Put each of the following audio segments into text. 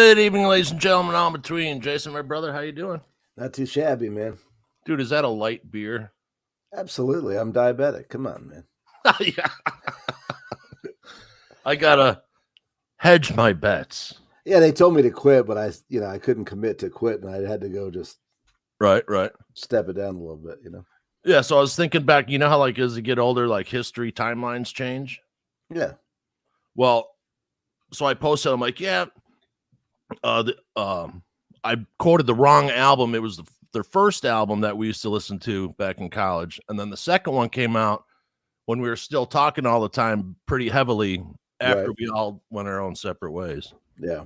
Good evening, ladies and gentlemen. All between Jason, my brother. How you doing, Not too shabby, man. dude? Is that a light beer? Absolutely. I'm diabetic. Come on, man. Yeah. I gotta hedge my bets. Yeah, they told me to quit, but I couldn't commit to quit, and I had to go just Right. step it down a little bit, Yeah. So I was thinking back. You know how, like, as you get older, like history timelines change. Yeah. Well, so I posted. I'm like, yeah. I quoted the wrong album. It was their first album that we used to listen to back in college, and then the second one came out when we were still talking all the time, pretty heavily after we all went our own separate ways. Yeah.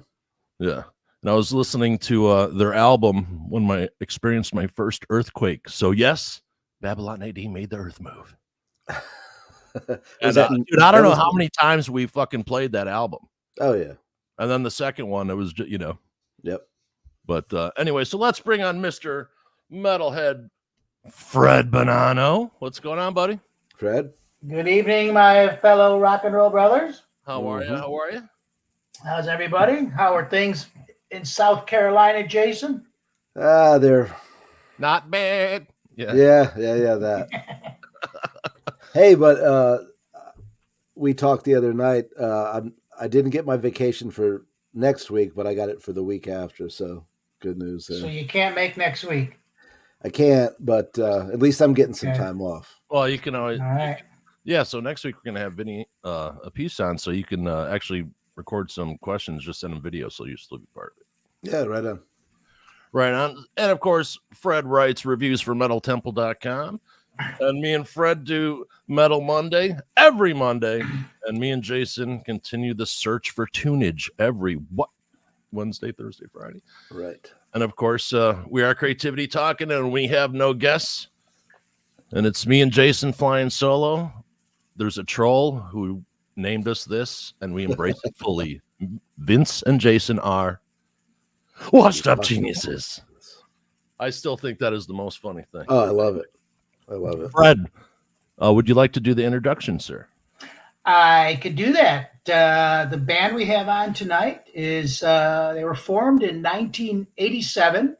Yeah. And I was listening to their album when I experienced my first earthquake. So yes, Babylon AD made the earth move. And, dude, I don't know how many times we fucking played that album. Oh yeah. And then the second one, it was just, Yep. But anyway, so let's bring on Mr. Metalhead Fred Bonanno. What's going on, buddy? Fred. Good evening, my fellow rock and roll brothers. How are you? How are you? How's everybody? How are things in South Carolina, Jason? They're not bad. Yeah, that. Hey, but we talked the other night. I didn't get my vacation for next week, but I got it for the week after. So good news there. So you can't make next week. I can't, but at least I'm getting some time off. Well, you can always. All right. Yeah. So next week we're gonna have Vinny a piece on, so you can actually record some questions, just send them video, so you still be part of it. Yeah, right on. Right on. And of course, Fred writes reviews for MetalTemple.com. And me and Fred do Metal Monday every Monday. And me and Jason continue the search for tunage every Wednesday, Thursday, Friday. Right. And of course, we are Creativity Talking, and we have no guests. And it's me and Jason flying solo. There's a troll who named us this, and we embrace it fully. Vince and Jason are washed up geniuses. I still think that is the most funny thing. Oh, I love it. I love it. Fred, would you like to do the introduction, sir? I could do that. The band we have on tonight is they were formed in 1987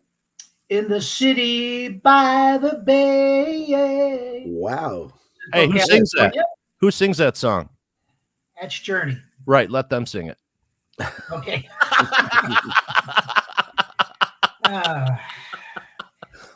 in the city by the bay. Wow. Hey, who sings that? Who sings that song? That's Journey. Right, let them sing it. Okay.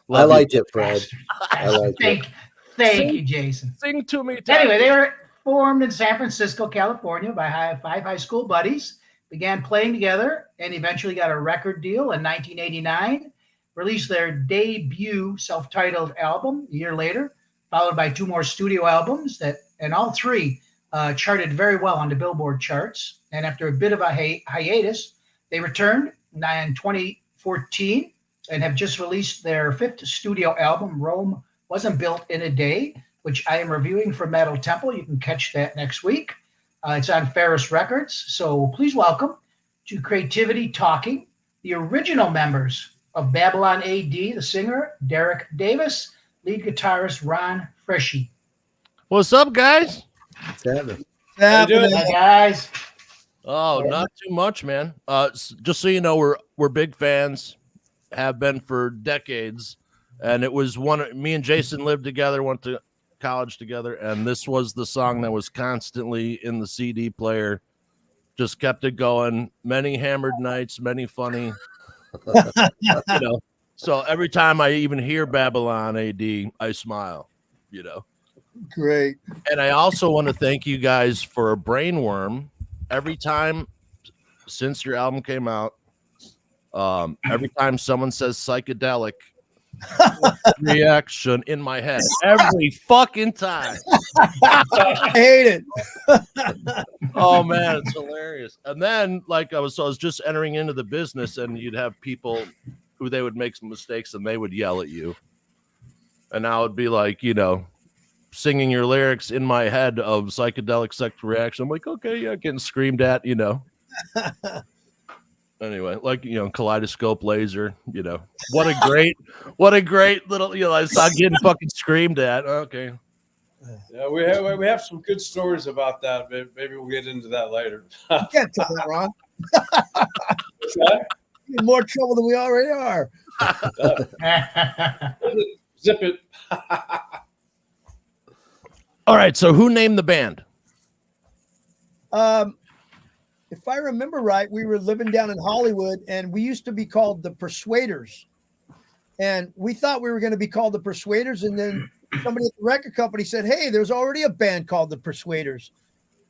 I liked it, Fred. I like it. Thank you, Jason. Sing to me. Anyway, they were formed in San Francisco, California by five high school buddies, began playing together, and eventually got a record deal in 1989, released their debut self-titled album a year later, followed by 2 more studio albums and all 3 charted very well on the Billboard charts. And after a bit of a hiatus, they returned in 2014 and have just released their 5th studio album, Rome Wasn't Built in a Day, which I am reviewing for Metal Temple. You can catch that next week. It's on Ferris Records. So please welcome to Creativity Talking, the original members of Babylon AD, the singer, Derek Davis, lead guitarist, Ron Freshy. What's up, guys? What's happening? Hi, guys. Oh, not too much, man. Just so you know, we're big fans, have been for decades. And it was me and Jason lived together, went to college together, and this was the song that was constantly in the CD player. Just kept it going. Many hammered nights, many funny. So every time I even hear Babylon AD, I smile. Great. And I also want to thank you guys for a brainworm. Every time since your album came out, every time someone says psychedelic, reaction in my head every fucking time. I hate it. Oh man, it's hilarious. And then I was just entering into the business, and you'd have people who they would make some mistakes and they would yell at you, and I would be like, singing your lyrics in my head of psychedelic sex reaction. I'm like, okay, yeah, getting screamed at, Anyway, Kaleidoscope Laser, what a great little, I saw getting fucking screamed at. Okay. Yeah, we have some good stories about that. Maybe we'll get into that later. Can't tell that, Ron. In more trouble than we already are. Zip it. All right. So who named the band? If I remember right, we were living down in Hollywood, and we used to be called the Persuaders. And we thought we were going to be called the Persuaders, and then somebody at the record company said, "Hey, there's already a band called the Persuaders."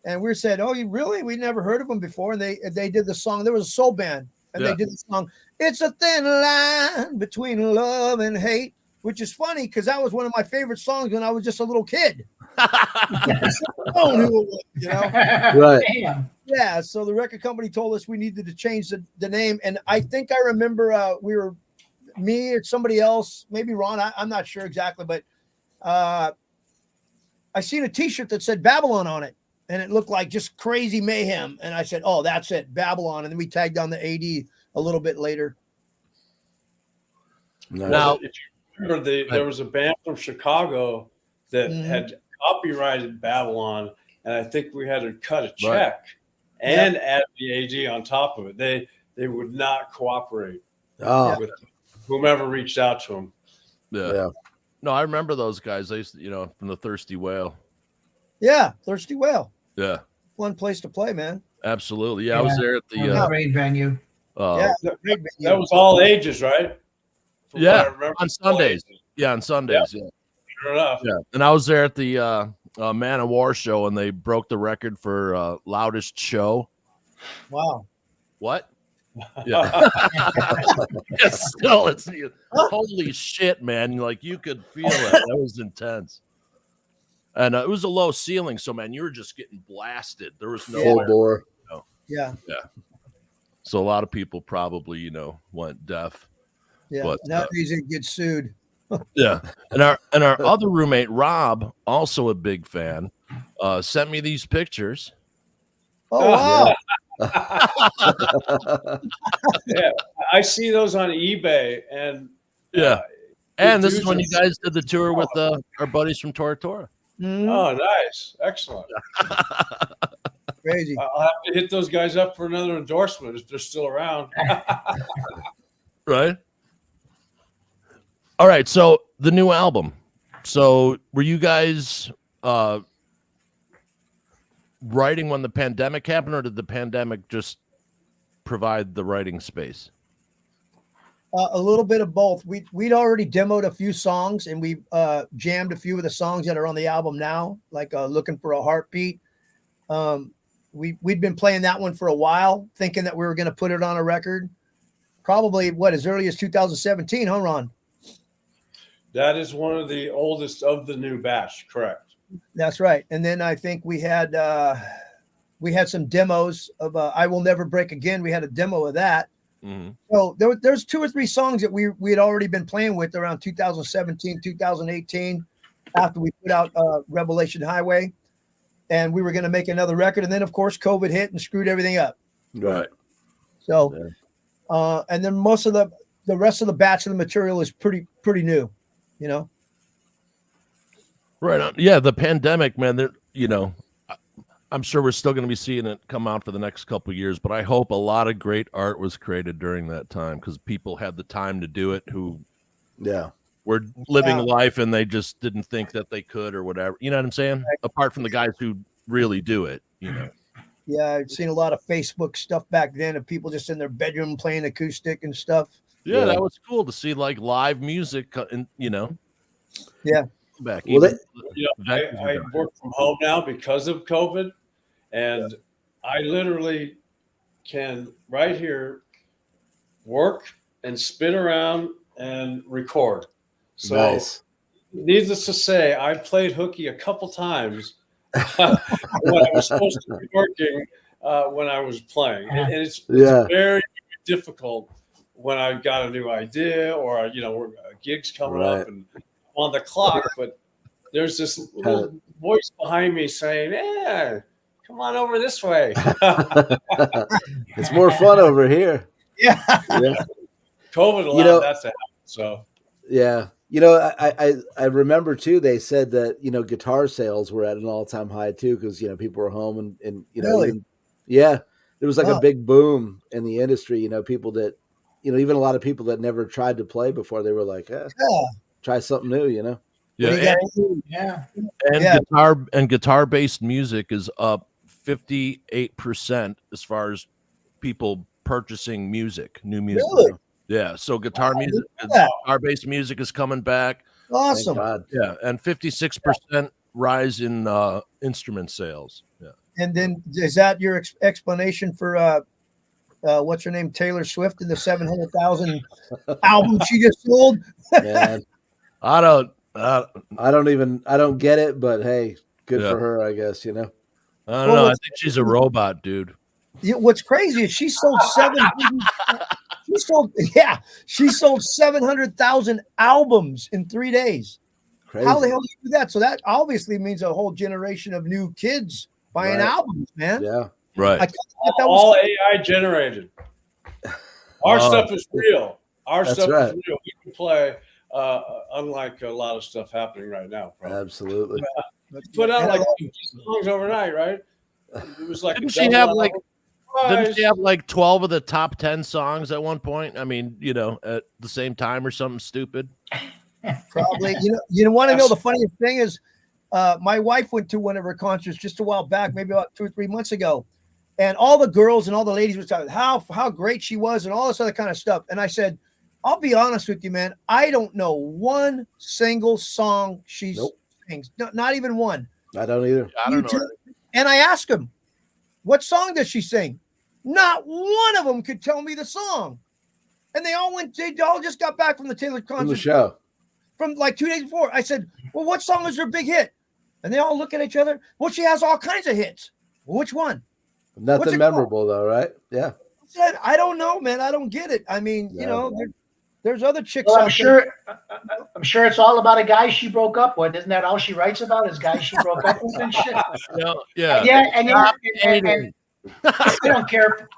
And we said, "Oh, you really? We never heard of them before." And they did the song. There was a soul band, and they did the song. It's a thin line between love and hate, which is funny because that was one of my favorite songs when I was just a little kid. Right. Damn. Yeah. So the record company told us we needed to change the name, and I think I remember we were me or somebody else, maybe Ron. I'm not sure exactly, but I seen a T-shirt that said Babylon on it. And it looked like just crazy mayhem. And I said, "Oh, that's it, Babylon." And then we tagged on the AD a little bit later. Nice. Now, If you remember, there was a band from Chicago that had copyrighted Babylon, and I think we had to cut a check and add the AD on top of it. They would not cooperate with whomever reached out to them. Yeah. No, I remember those guys. They used to, from the Thirsty Whale. Yeah, Thirsty Whale. Yeah. Fun place to play, man. Absolutely. Yeah, I was there at the Great venue. Yeah, That was all ages, right? From what I remember, on Sundays. Yeah, on Sundays. Yeah. Sure enough. Yeah. And I was there at the Man of War show, and they broke the record for loudest show. Wow. What? Yeah. Still, it's holy shit, man. Like you could feel it. That was intense. And it was a low ceiling, so man, you were just getting blasted. There was no Full bore. Yeah. So a lot of people probably, went deaf. Yeah. But, nowadays it gets sued. Yeah. And our other roommate, Rob, also a big fan, sent me these pictures. Oh wow. Yeah, I see those on eBay, and and this is when you guys did the tour with our buddies from Tora Tora. Oh, nice, excellent. Crazy. I'll have to hit those guys up for another endorsement if they're still around. Right. All right. So the new album. So were you guys writing when the pandemic happened, or did the pandemic just provide the writing space? A little bit of both. We'd already demoed a few songs, and we jammed a few of the songs that are on the album now, like "Looking for a Heartbeat." We'd been playing that one for a while, thinking that we were going to put it on a record. Probably as early as 2017, huh, Ron? That is one of the oldest of the new batch, correct? That's right. And then I think we had some demos of "I Will Never Break Again." We had a demo of that. Mm-hmm. So there's 2 or 3 songs that we had already been playing with around 2017, 2018, after we put out Revelation Highway, and we were going to make another record. And then of course COVID hit and screwed everything up. Right. So, and then most of the rest of the batch of the material is pretty new, Right on. Yeah, the pandemic, man. I'm sure we're still going to be seeing it come out for the next couple of years, but I hope a lot of great art was created during that time because people had the time to do it who were living life and they just didn't think that they could or whatever. You know what I'm saying? Apart from the guys who really do it, Yeah, I've seen a lot of Facebook stuff back then of people just in their bedroom playing acoustic and stuff. Yeah, that was cool to see like live music and Yeah. Back. Well, I work from home now because of COVID, and I literally can right here work and spin around and record. So nice. Needless to say, I played hooky a couple times when I was supposed to be working when I was playing. And it's very difficult when I've got a new idea or, a gig's coming up and on the clock, but there's this little voice behind me saying, "Yeah, come on over this way." It's more fun over here. Yeah. COVID allowed that to happen. So yeah. I remember too, they said that, guitar sales were at an all-time high too, because, people were home and really? there was like Wow. a big boom in the industry. People that, even a lot of people that never tried to play before, they were like, Yeah. try something new, What Yeah, do you got? Yeah. and guitar based music is up 58% as far as people purchasing new music. Really? Yeah, so guitar Wow, I music, didn't know that. guitar based music is coming back. Thank Awesome. God. Yeah, and 56% rise in instrument sales. Yeah. And then is that your explanation for what's her name, Taylor Swift, and the 700,000 album she just sold? Man, I don't I don't get it, but hey, good Yeah. for her, I guess, I don't Well, know. I what's- think she's a robot, dude. What's crazy is she sold 700,000 albums in 3 days. Crazy. How the hell do you do that? So that obviously means a whole generation of new kids buying Right. albums, man. Yeah. Right. I thought that All was AI generated. Our stuff is real. Our That's stuff right. is real. We can play, unlike a lot of stuff happening right now. Probably. Absolutely. Put out And I like love- 50 songs overnight, right? It was like Didn't a she double have, album. like- Didn't Surprise. she have like 12 of the top 10 songs at one point? I mean, at the same time or something stupid. Probably. You want to know the funniest thing is, my wife went to one of her concerts just a while back, maybe about 2 or 3 months ago, and all the girls and all the ladies were talking how great she was and all this other kind of stuff. And I said, I'll be honest with you, man, I don't know one single song she Nope. sings, not even one. I don't either. I You don't know. too? And I asked him, what song does she sing? Not one of them could tell me the song. And they all just got back from the Taylor From the concert show. from like 2 days before. I said, well, what song is her big hit? And they all look at each other. Well, she has all kinds of hits. Well, which one? What's Nothing it memorable though, right? Yeah. I said, I don't know, man. I don't get it. I mean, Yeah. there's other chicks Well, out there. I'm sure it's all about a guy she broke up with. Isn't that all she writes about? Is guys she broke up with and shit. Yeah. Yeah, and hating. I don't care.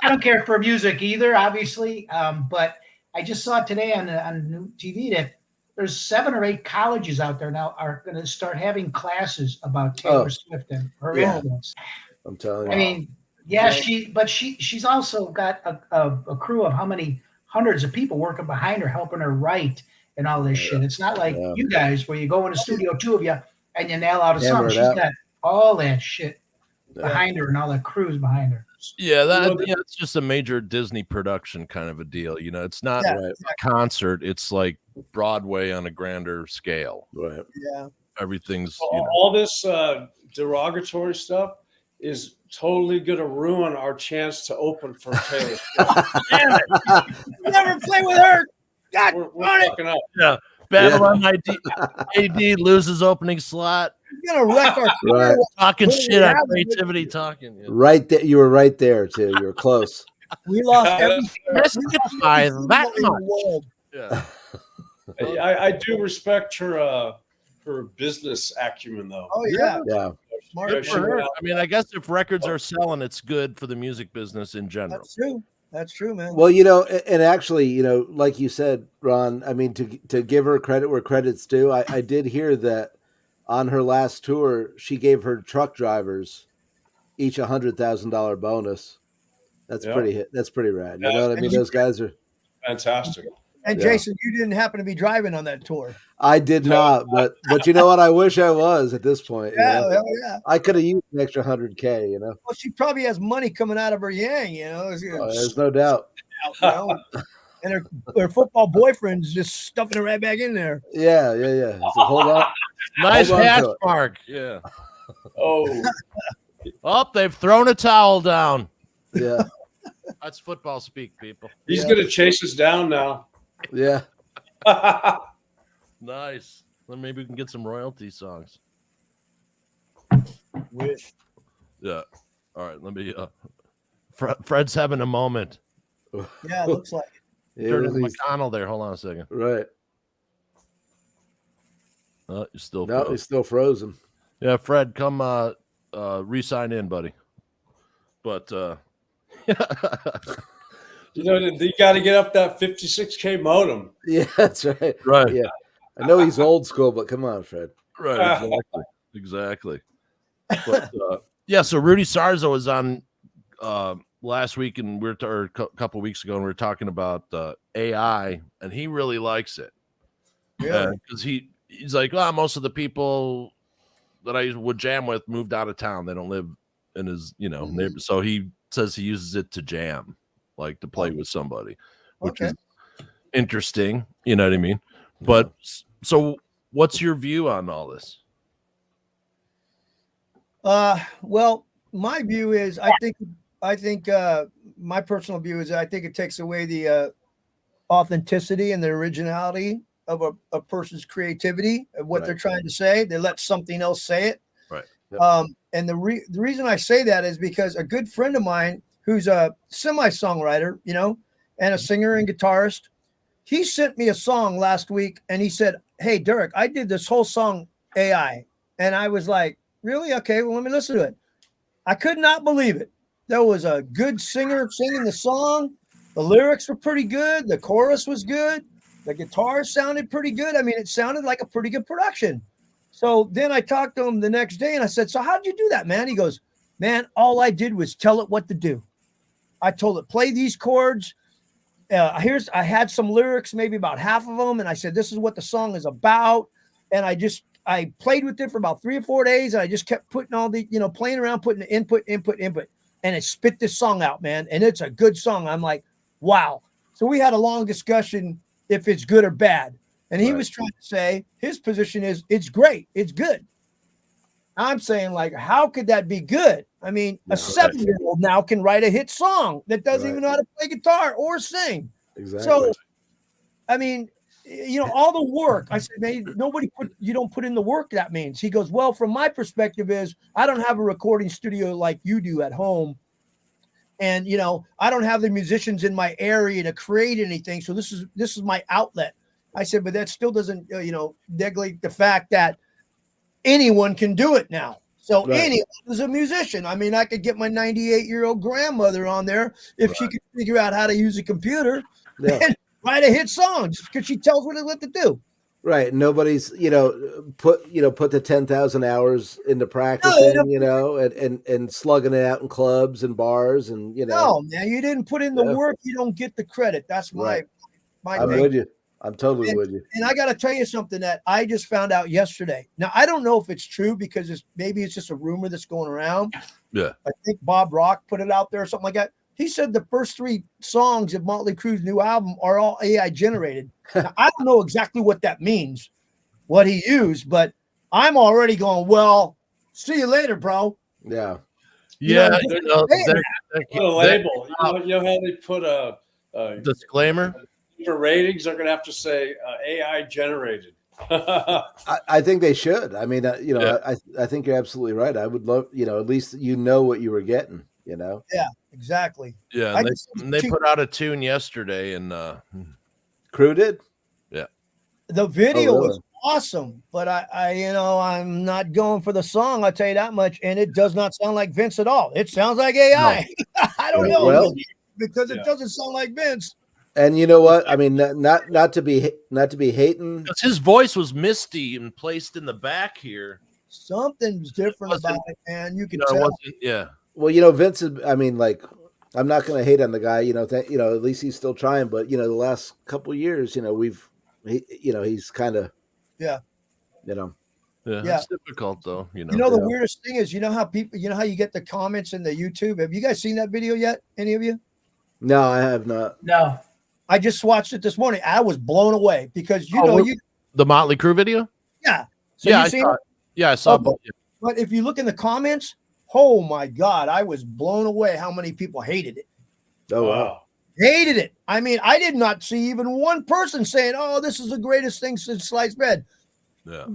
I don't care for music either, obviously. But I just saw today on new TV that there's 7 or 8 colleges out there now are going to start having classes about Taylor Oh. Swift and her Yeah. influence. I'm telling you. I mean, yeah, she's also got a crew of how many hundreds of people working behind her, helping her write and all this shit. It's not like Yeah. you guys where you go in the studio, 2 of you, and you nail out a Hammer song. it She's out. got all that shit Yeah. behind her and all that crews behind her. Yeah, it's just a major Disney production kind of a deal. It's not Yeah. Right. a concert. It's like Broadway on a grander scale. Right. Yeah. Everything's, All this derogatory stuff is totally going to ruin our chance to open for Taylor Swift. Never play with her. God We're darn it. fucking up. Babylon AD loses opening slot. You're going to wreck our Right. career. Talking Well, shit we on have- creativity, talking. Yeah. Right there. You were right there too. You were close. We lost every Missed it by that in the much. world. Yeah. I do respect her business acumen, though. Oh, yeah. Yeah. Smart. Good she for her. went out- I mean, I guess if records are selling, it's good for the music business in general. That's true. That's true, man. Well, and actually, like you said, Ron, I mean, to give her credit where credit's due, I did hear that on her last tour, she gave her truck drivers each $100,000 bonus. That's Yeah. That's pretty rad. You Yeah. know what I mean? Those guys are. Fantastic. And Yeah. Jason, you didn't happen to be driving on that tour. I did not, but you know what? I wish I was at this point. you Yeah, know? hell yeah. I could have used an extra $100K. Well, she probably has money coming out of her yang, There's no doubt. And her football boyfriend's just stuffing it right back in there. Yeah. So hold on. Nice Hold on hatch to it. mark. Yeah. Oh, Oh, they've thrown a towel down. Yeah. That's football speak, people. he's Yeah. going to chase us down now. Yeah. Nice. Well, maybe we can get some royalty songs. Wish. Yeah. All right. Let me. Fred's having a moment. Yeah, it looks like it. Yeah, Turn to he's- McConnell there. Hold on a second. right. You're still. No, frozen. he's still frozen. Yeah, Fred, come re-sign in, buddy. But You got to get up that 56K modem. Yeah, that's right. right, Yeah. I know he's old school, but come on, Fred. right, exactly. But yeah, so Rudy Sarzo is on last week, and or a couple weeks ago, and we were talking about AI, and he really likes it. Yeah. Because he's like, well, most of the people that I would jam with moved out of town. They don't live in his, neighbor. So he says he uses it to jam, like to play with somebody, which is interesting. You know what I mean? But so what's your view on all this? Well, my view is I think my personal view is I think it takes away the authenticity and the originality of a person's creativity of what they're trying to say. They let something else say it. Right. Yep. And the reason I say that is because a good friend of mine who's a semi-songwriter, and a singer and guitarist, he sent me a song last week and he said, "Hey, Derek, I did this whole song AI." And I was like, "Really? Okay, well, let me listen to it." I could not believe it. There was a good singer singing the song. The lyrics were pretty good. The chorus was good. The guitar sounded pretty good. I mean, it sounded like a pretty good production. So then I talked to him the next day and I said, "So how'd you do that, man?" He goes, "Man, all I did was tell it what to do. I told it, play these chords. I had some lyrics, maybe about half of them. And I said, this is what the song is about. And I played with it for about 3 or 4 days. And I just kept putting all the, playing around, putting the input. And it spit this song out, man. And it's a good song." I'm like, wow. So we had a long discussion if it's good or bad. And he was trying to say his position is it's great. It's good. I'm saying, like, how could that be good? I mean, a 7-year-old now can write a hit song that doesn't even know how to play guitar or sing. Exactly. So, I mean, all the work. I said, "Man, you don't put in the work that means." He goes, "Well, from my perspective is I don't have a recording studio like you do at home. And, I don't have the musicians in my area to create anything. So this is my outlet." I said, "But that still doesn't, negate the fact that anyone can do it now. So anyone is a musician. I mean, I could get my 98-year-old grandmother on there if she could figure out how to use a computer and write a hit song just because she tells me what to do." Right. Nobody's, put the 10,000 hours into practicing, and slugging it out in clubs and bars and, No, man, you didn't put in the work. You don't get the credit. That's my I'm thing. with you. I'm totally with you. And I got to tell you something that I just found out yesterday. Now, I don't know if it's true because maybe it's just a rumor that's going around. Yeah. I think Bob Rock put it out there or something like that. He said the first 3 songs of Motley Crue's new album are all AI generated. Now, I don't know exactly what that means, what he used, but I'm already going, well, see you later, bro. Yeah. Yeah. Put a label. You know how they put a disclaimer? For ratings, they're going to have to say AI generated. I think they should. I mean, I think you're absolutely right. I would love, at least what you were getting, Yeah, exactly. Yeah, and they put out a tune yesterday, and Crew did. Yeah, the video was awesome, but I'm not going for the song. I'll tell you that much. And it does not sound like Vince at all. It sounds like AI. No. I don't know because it doesn't sound like Vince. And you know what? I mean, not to be hating. Because his voice was misty and placed in the back here. Something's different about it, man. You can tell. Yeah. Well, Vince is. I mean, like, I'm not going to hate on the guy. At least he's still trying. But the last couple of years, he's kind of. Yeah. Yeah, it's difficult though. The weirdest thing is, how people, how you get the comments in the YouTube. Have you guys seen that video yet? Any of you? No, I have not. No. I just watched it this morning. I was blown away because the Motley Crue video. Yeah. So yeah, I saw both. But if you look in the comments, oh my God, I was blown away how many people hated it. Oh wow. Hated it. I mean, I did not see even one person saying, "Oh, this is the greatest thing since sliced bread." Yeah.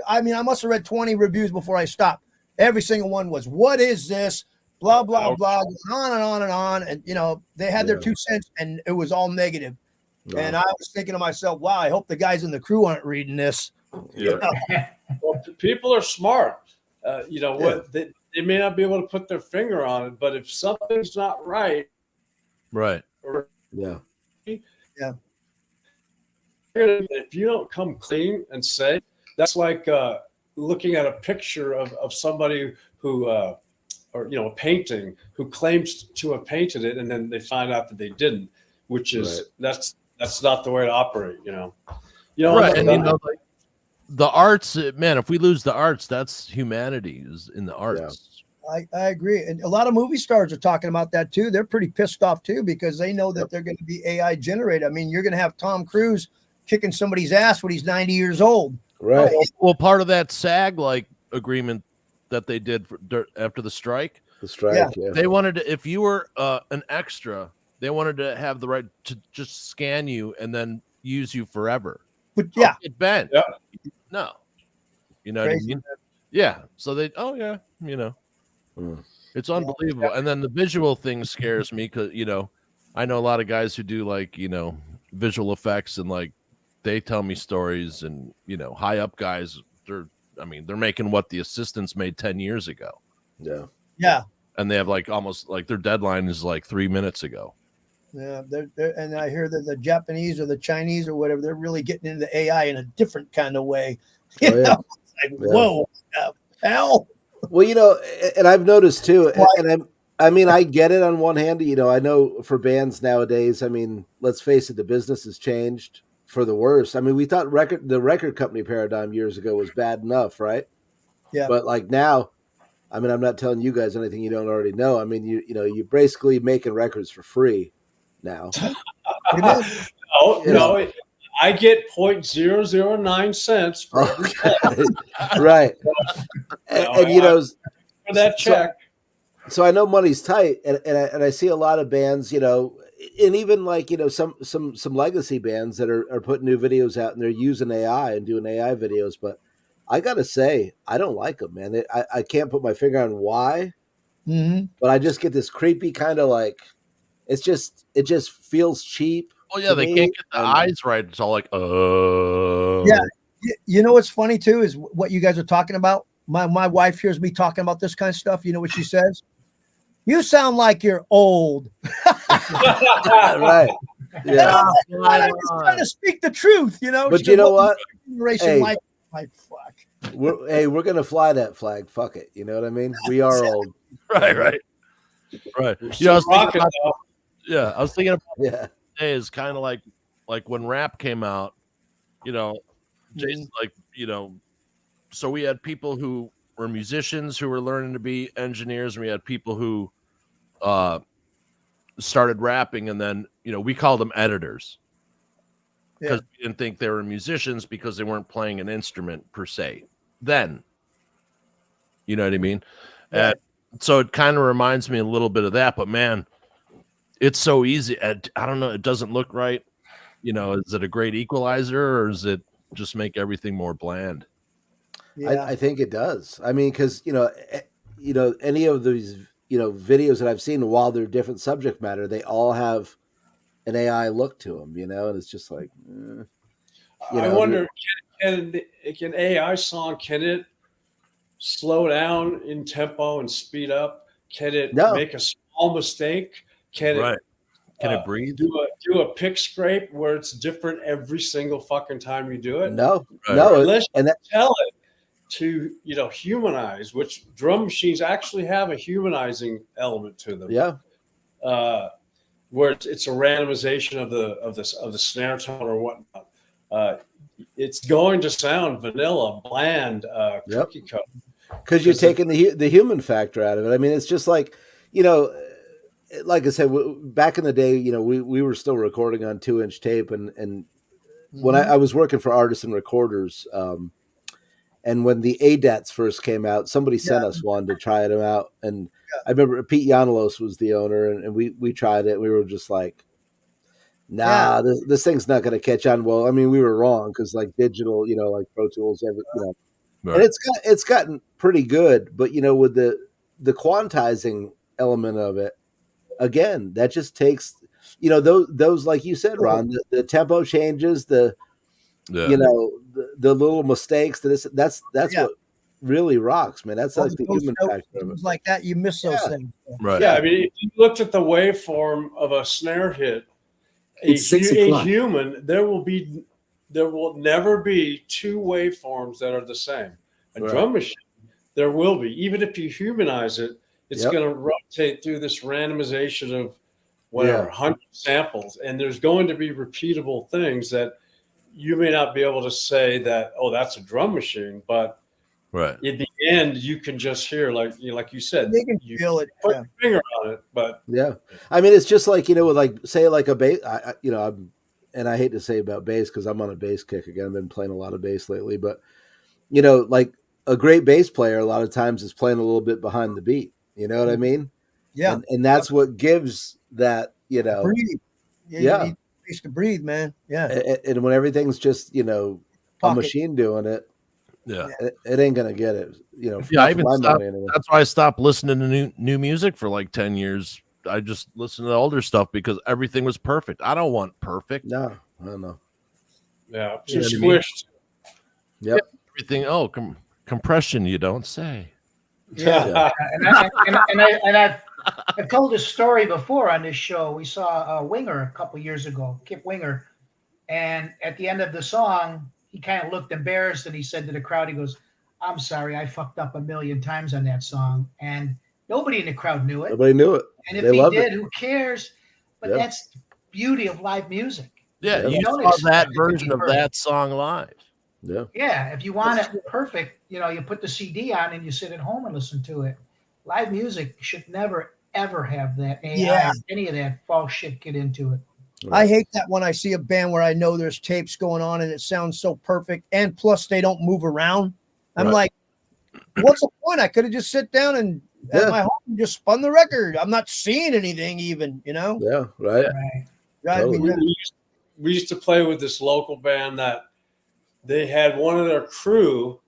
I must have read 20 reviews before I stopped. Every single one was, "What is this? Blah, blah, blah," on and on and on. And, they had their 2 cents and it was all negative. Wow. And I was thinking to myself, wow, I hope the guys in the crew aren't reading this. Yeah. Well, people are smart. What they may not be able to put their finger on it, but if something's not right. Yeah. If you don't come clean and say, that's like looking at a picture of somebody who or a painting who claims to have painted it, and then they find out that they didn't, which is that's not the way to operate. Right, and like, the arts, man. If we lose the arts, that's humanity is in the arts. I agree. And a lot of movie stars are talking about that too. They're pretty pissed off too, because they know that they're going to be AI generated. I mean, you're going to have Tom Cruise kicking somebody's ass when he's 90 years old. Right. Well, part of that SAG agreement that they did after the strike. The strike. Yeah. They wanted to, if you were an extra, they wanted to have the right to just scan you and then use you forever. But yeah, Get bent. Yeah. No. You know what I mean? Yeah. So it's unbelievable. And then the visual thing scares me because, I know a lot of guys who do visual effects, and they tell me stories, and, high up guys, they're making what the assistants made 10 years ago. Yeah. Yeah. And they have almost their deadline is 3 minutes ago. Yeah. And I hear that the Japanese or the Chinese or whatever, they're really getting into AI in a different kind of way. Whoa, hell. Well, and I've noticed too, and I get it on one hand. I know for bands nowadays, let's face it, the business has changed for the worse. We thought the record company paradigm years ago was bad enough, right? Yeah. But now, I'm not telling you guys anything you don't already know. You're basically making records for free now. No, I get 0.009 cents for every play. Right. And for that check. So I know money's tight, and I see a lot of bands, and even some legacy bands that are putting new videos out, and they're using AI and doing AI videos. But I gotta say, I don't like them, man. I can't put my finger on why, but I just get this creepy kind of it just feels cheap. Well, yeah, they can't get the eyes right. It's all Yeah. You know what's funny too is what you guys are talking about. My wife hears me talking about this kind of stuff. You know what she says? You sound like you're old. Right. Yeah. I'm just trying to speak the truth, But you know what? Generation fuck. We're gonna fly that flag. Fuck it. You know what I mean? We are old. Right. I was thinking about is kind of like when rap came out, Jason, so we had people who were musicians who were learning to be engineers, and we had people who started rapping, and then we called them editors because we didn't think they were musicians because they weren't playing an instrument per se. Then, you know what I mean? And so it kind of reminds me a little bit of that, but man, it's so easy. I don't know. It doesn't look right. Is it a great equalizer, or does it just make everything more bland? Yeah. I think it does. Because any of these videos that I've seen, while they're different subject matter, they all have an AI look to them. And it's just I wonder, can AI song, can it slow down in tempo and speed up? Can it make a small mistake? Can it breathe? Do a pick scrape where it's different every single fucking time you do it? No. Unless you tell it to humanize, which drum machines actually have a humanizing element to them. Yeah. Where it's a randomization of the snare tone or whatnot. It's going to sound vanilla, bland, cookie cutter. Because you're taking the human factor out of it. It's just like I said, back in the day, we were still recording on 2-inch tape, and when I was working for Artisan Recorders, and when the ADATs first came out, somebody sent us one to try them out, and I remember Pete Yanolos was the owner, and we tried it. And we were just like, nah, this thing's not going to catch on. Well, we were wrong because digital, Pro Tools, Right. and it's gotten pretty good, but with the quantizing element of it. Again, that just takes, those like you said, Ron, the tempo changes, the little mistakes. That's what really rocks, man. That's the human factor of it. Like that, you miss those things. Right. Yeah, if you looked at the waveform of a snare hit, a human, there will never be two waveforms that are the same. A drum machine, there will be, even if you humanize it. It's Yep. going to rotate through this randomization of whatever, Yeah. 100 samples. And there's going to be repeatable things that you may not be able to say that, oh, that's a drum machine. But Right. in the end, you can just hear, like you said, They can you feel it. put Yeah. your finger on it. But Yeah. I mean, it's just like, with like, say like a bass, and I hate to say about bass because I'm on a bass kick again. I've been playing a lot of bass lately, but like a great bass player, a lot of times is playing a little bit behind the beat. You know what I mean? Yeah. And that's what gives that, Breathe. Yeah. Yeah. You need space to breathe, man. Yeah. and when everything's just, a Pocket. machine doing it, Yeah. it ain't going to get it, Yeah, not I for even my stopped. money anyway. That's why I stopped listening to new music for like 10 years. I just listened to the older stuff because everything was perfect. I don't want perfect. No, I don't know. yeah, You know too what I mean? squished. Yep. Everything. Oh, compression. You don't say. Yeah. I've told this story before on this show. We saw Winger a couple years ago, Kip Winger, and at the end of the song, he kind of looked embarrassed and he said to the crowd, he goes, "I'm sorry, I fucked up 1,000,000 times on that song," and nobody in the crowd knew it. Nobody knew it. And if They he loved did, it. who cares? But Yeah. that's the beauty of live music. Yeah, Yeah. you Don't saw expect that it to be version of perfect. that song live. Yeah. Yeah, if you want it perfect, you put the CD on and you sit at home and listen to it. Live music should never ever have that AI, Yeah. any of that false shit get into it. I hate that when I see a band where I know there's tapes going on and it sounds so perfect, and plus they don't move around. I'm Right. like, what's the point? I could have just sit down and Yeah. at my home and just spun the record. I'm not seeing anything, even. Yeah. Right. Right. Drive me Totally. nuts. We used to play with this local band that they had one of their crew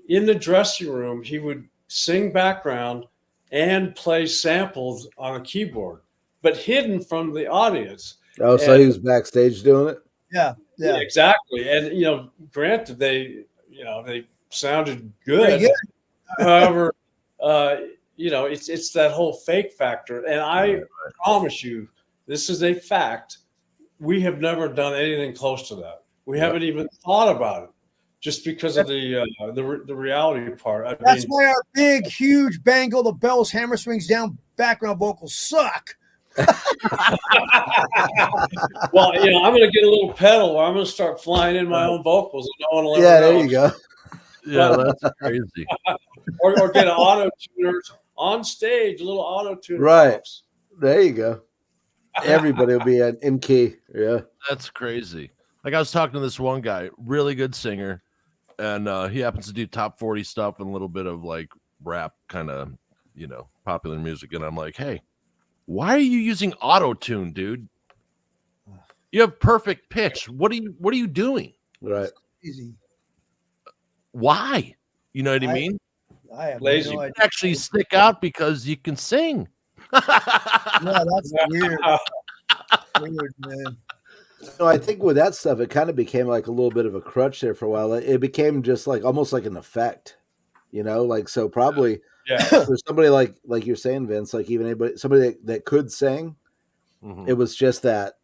in the dressing room. He would sing background and play samples on a keyboard, but hidden from the audience. Oh, so he was backstage doing it? Yeah, Yeah, yeah. exactly. And granted, they sounded Very good. good. However, it's that whole fake factor. And I promise you, this is a fact. We have never done anything close to that. We haven't even thought about it, just because of the reality part. That's why our big, huge Bangle, the bells, hammer swings down, background vocals suck. Well, I'm going to get a little pedal where I'm going to start flying in my own vocals, and no one will ever Yeah, know. there you go. Yeah, that's crazy. Or get an auto tuners on stage, a little auto tuner. Right. There you go. Everybody will be in key. Yeah. That's crazy. Like I was talking to this one guy, really good singer, and he happens to do top 40 stuff and a little bit of like rap kind of, popular music. And I'm like, hey, why are you using auto tune, dude? You have perfect pitch. What are you doing? Right. Easy. Why? You know what I mean? I have Lazy. no You idea. actually stick out because you can sing. Yeah, that's weird. Weird, man. No, I think with that stuff, it kind of became like a little bit of a crutch there for a while. It became just like almost like an effect, like so probably Yeah. for somebody like you're saying, Vince, like even somebody that could sing, Mhm. it was just that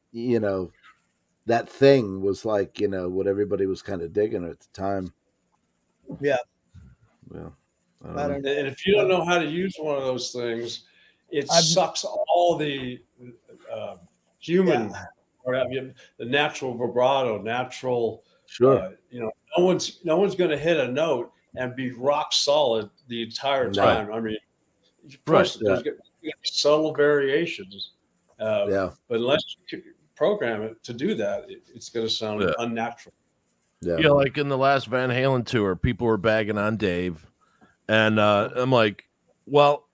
that thing was like what everybody was kind of digging at the time. Yeah. Well, I don't know. And if you don't know how to use one of those things, it I've- sucks all the human, Yeah. or the natural vibrato, natural. Sure. No one's going to hit a note and be rock solid the entire Right. time. I mean, of course, there's going to be subtle variations. Yeah. But unless you can program it to do that, it's going to sound Yeah. unnatural. Yeah. Like in the last Van Halen tour, people were bagging on Dave, and I'm like, well,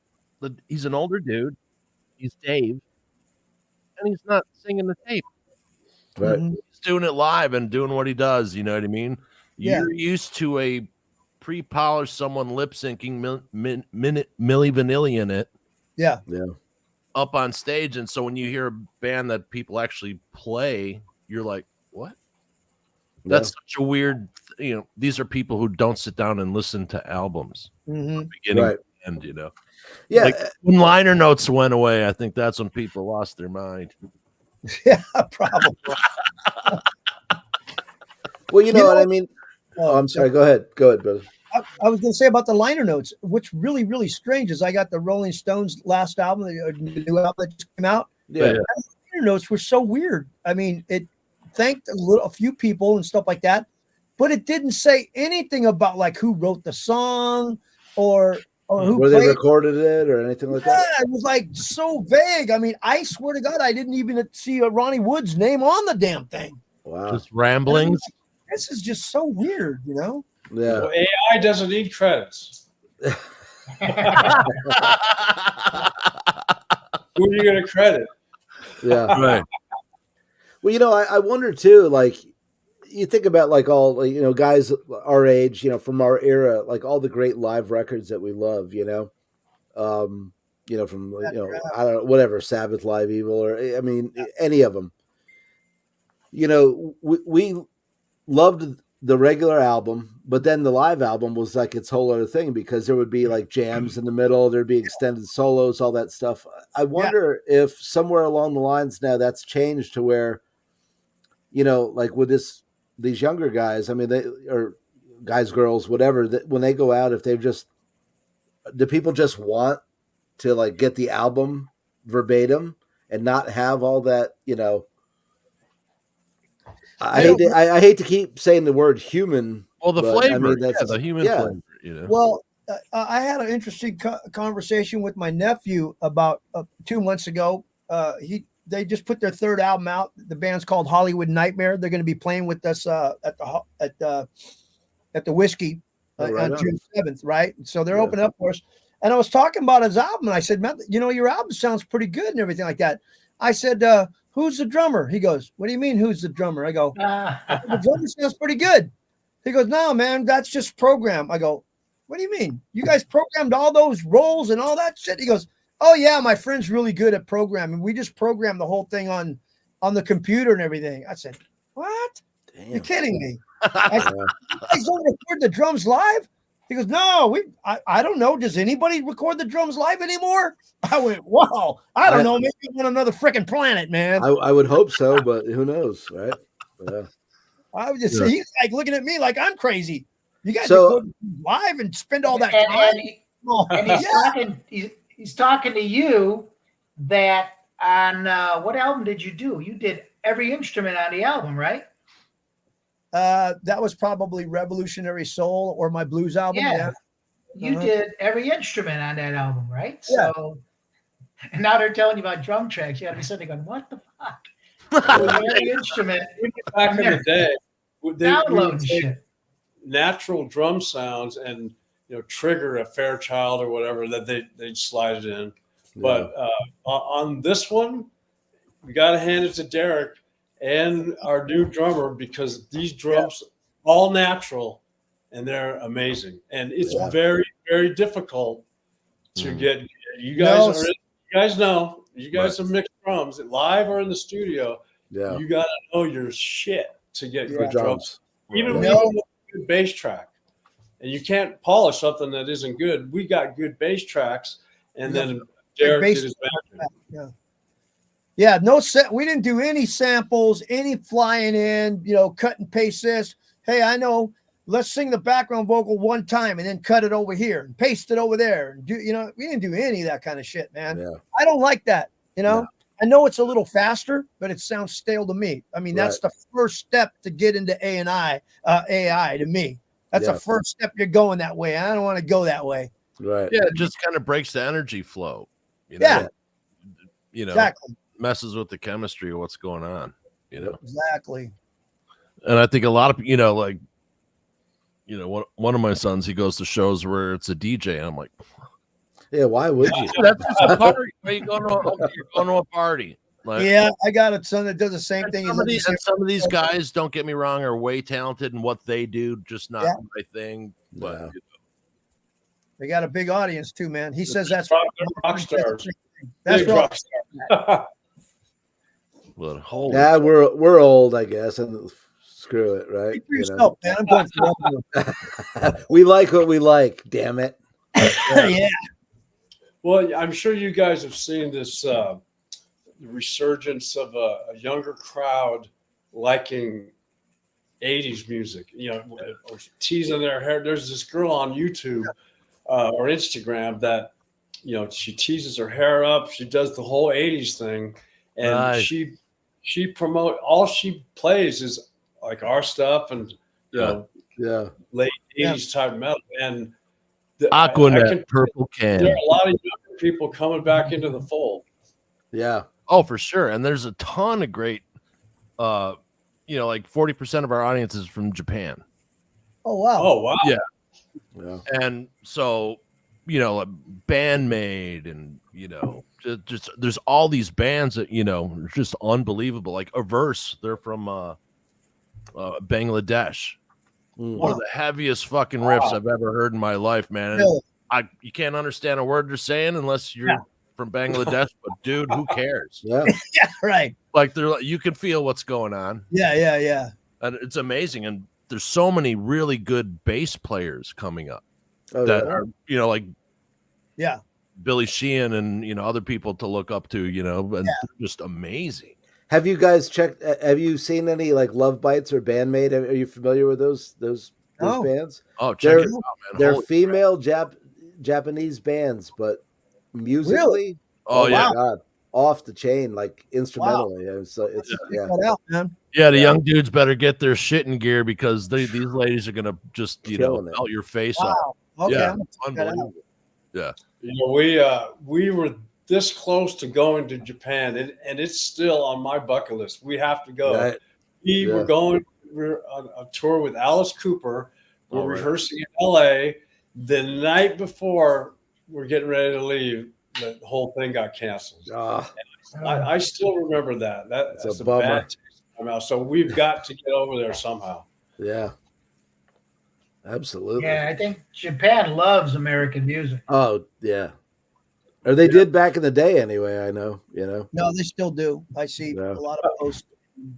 he's an older dude, he's Dave, and he's not singing the tape. Right. Mhm. He's doing it live and doing what he does. You know what I mean? Yeah. You're used to a pre-polished someone lip syncing Milli Vanilli in it Yeah. up on stage, and so when you hear a band that people actually play, you're like, what? That's such a weird. These are people who don't sit down and listen to albums Mhm. beginning Right. to end. Yeah. Like, when liner notes went away, I think that's when people lost their mind. Yeah, probably. Well, you know what I mean? Oh, I'm sorry. Go ahead, brother. I was going to say about the liner notes. What's really, really strange is I got the Rolling Stones last album, the new album that just came out. Yeah. And the liner notes were so weird. I mean, it thanked a few people and stuff like that, but it didn't say anything about like who wrote the song or who Where they played. recorded it or anything like Yeah, that. it was like so vague. I mean, I swear to God, I didn't even see a Ronnie Wood's name on the damn thing. Wow. Just ramblings. This is just so weird, you know? Yeah. Well, AI doesn't need credits. Who are you going to credit? Yeah. Right. Well, you know, I wonder too, like you think about like all, like, you know, guys our age, you know, from our era, like all the great live records that we love, you know, from, you know, I don't know, whatever, Sabbath, Live Evil, or, I mean, any of them, you know, we loved the regular album, but then the live album was like its whole other thing because there would be like jams in the middle, there'd be extended solos, all that stuff. I wonder if somewhere along the lines now that's changed to where, you know, like with these younger guys, I mean, they or guys, girls, whatever, that when they go out, if they just, do people just want to like get the album verbatim and not have all that, you know, I hate to keep saying the word human. Well, the but, flavor, I mean, that's the human flavor, you know. Well, I had an interesting conversation with my nephew about 2 months ago. They just put their third album out. The band's called Hollywood Nightmare. They're going to be playing with us at the Whiskey on June 7th, right? So they're opening up for us. And I was talking about his album, and I said, "Man, you know, your album sounds pretty good and everything like that." I said, "Who's the drummer?" He goes, "What do you mean, who's the drummer?" I go, "The drummer sounds pretty good." He goes, "No, man, that's just program." I go, "What do you mean? You guys programmed all those rolls and all that shit?" He goes, "Oh yeah, my friend's really good at programming. We just programmed the whole thing on the computer and everything." I said, "What? Damn. You're kidding me?" I said, "You guys don't record the drums live?" He goes, "No, I don't know. Does anybody record the drums live anymore?" I went, "Wow, I don't know. Maybe on another freaking planet, man." I would hope so, but who knows, right? Yeah. I was just he's like looking at me like I'm crazy. You guys So- record live and spend all that time. And he's talking to you that on what album did you do? You did every instrument on the album, right? That was probably Revolutionary Soul or my blues album. Yeah. You did every instrument on that album, right? Yeah. So and now they're telling you about drum tracks. You got to be sitting there going, "What the fuck?" Every instrument. Back in the day, they would Downloading take shit. natural drum sounds and, you know, trigger a Fairchild or whatever that they'd slide it in. But on this one, we got to hand it to Derek and our new drummer because these drums all natural and they're amazing. And it's very, very difficult to get. You guys know you guys have mixed drums live or in the studio. Yeah. You got to know your shit to get good drums. Drums. Even with a good bass track. And you can't polish something that isn't good. We got good bass tracks, and then Derek did his magic. Yeah, we didn't do any samples, any flying in, you know, cut and paste this. Hey, I know, let's sing the background vocal one time and then cut it over here and paste it over there. And do, you know, we didn't do any of that kind of shit, man. Yeah. I don't like that, you know. No. I know it's a little faster, but it sounds stale to me. I mean, that's the first step to get into AI to me. That's the first step you're going that way. I don't want to go that way. Right. Yeah, it just kind of breaks the energy flow. You know? Yeah. You know, Exactly. messes with the chemistry of what's going on. You know, Exactly. and I think a lot of like, you know, one of my sons, he goes to shows where it's a DJ, and I'm like, yeah, why would you? that's just a party. Are you going to a party? Like, Yeah, I got a son that does the same and thing. some of these guys, don't get me wrong, are way talented in what they do, just not my thing. But Yeah. They got a big audience too, man. He says that's rock stars. That's Big rock. rock stars. but holy Yeah, we're old, I guess, and screw it, right? Speak for yourself, man. I'm going for We like what we like. Damn it. yeah. Well, I'm sure you guys have seen this resurgence of a younger crowd liking '80s music. Or teasing their hair. There's this girl on YouTube or Instagram that she teases her hair up. She does the whole '80s thing, and Nice. she promote all she plays is like our stuff and Yeah. late '80s type metal. And Aquanet, Purple Can. there are a lot of younger people coming back into the fold. Yeah. Oh, for sure. And there's a ton of great, like 40% of our audience is from Japan. Oh wow. Oh wow! Yeah. Yeah. And so, like Bandmade and, just there's all these bands that, are just unbelievable. Like Averse, they're from Bangladesh. Mm. One of the heaviest fucking riffs I've ever heard in my life, man. And you can't understand a word they're saying unless you're from Bangladesh, but dude, who cares? Yeah. Yeah, right. Like you can feel what's going on. Yeah. And it's amazing. And there's so many really good bass players coming up Oh, that yeah. are, like Billy Sheehan and other people to look up to, and just amazing. Have you guys checked? Have you seen any like Love Bites or Bandmate? Are you familiar with those No. bands? Oh, check They're- it out, man. They're Holy female Japanese bands, but musically, Oh, yeah. my God, off the chain, like instrumentally. And so it's check that out, man. Yeah, the young dudes better get their shit in gear because these ladies are gonna just Killing it. melt your face off. Wow. Okay. Yeah, I'm gonna check that out. unbelievable. We were this close to going to Japan, and it's still on my bucket list. We have to go. Right. We're on a tour with Alice Cooper. We're All right. rehearsing in LA. The night before we're getting ready to leave, the whole thing got canceled. Ah, I still remember that. It's That's a a bummer. bad taste in my mouth. So we've got to get over there somehow. yeah, absolutely. Yeah, I think Japan loves American music. Oh, yeah. Or they did back in the day, anyway. I know. No, they still do. I see Yeah. a lot of posts.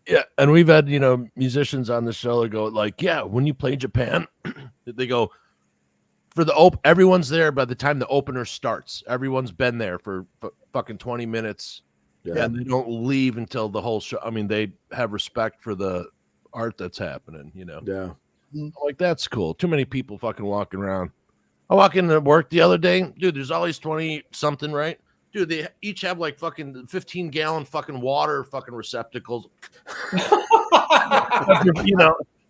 Yeah, and we've had musicians on the show that go like, yeah, when you play Japan, they go for the everyone's there by the time the opener starts. Everyone's been there for fucking 20 minutes, Yeah. and they don't leave until the whole show. I mean, they have respect for the art that's happening. Yeah. Like that's cool. Too many people fucking walking around. I walk into work the other day, dude. There's always 20 something, right? Dude, they each have like fucking 15-gallon fucking water fucking receptacles.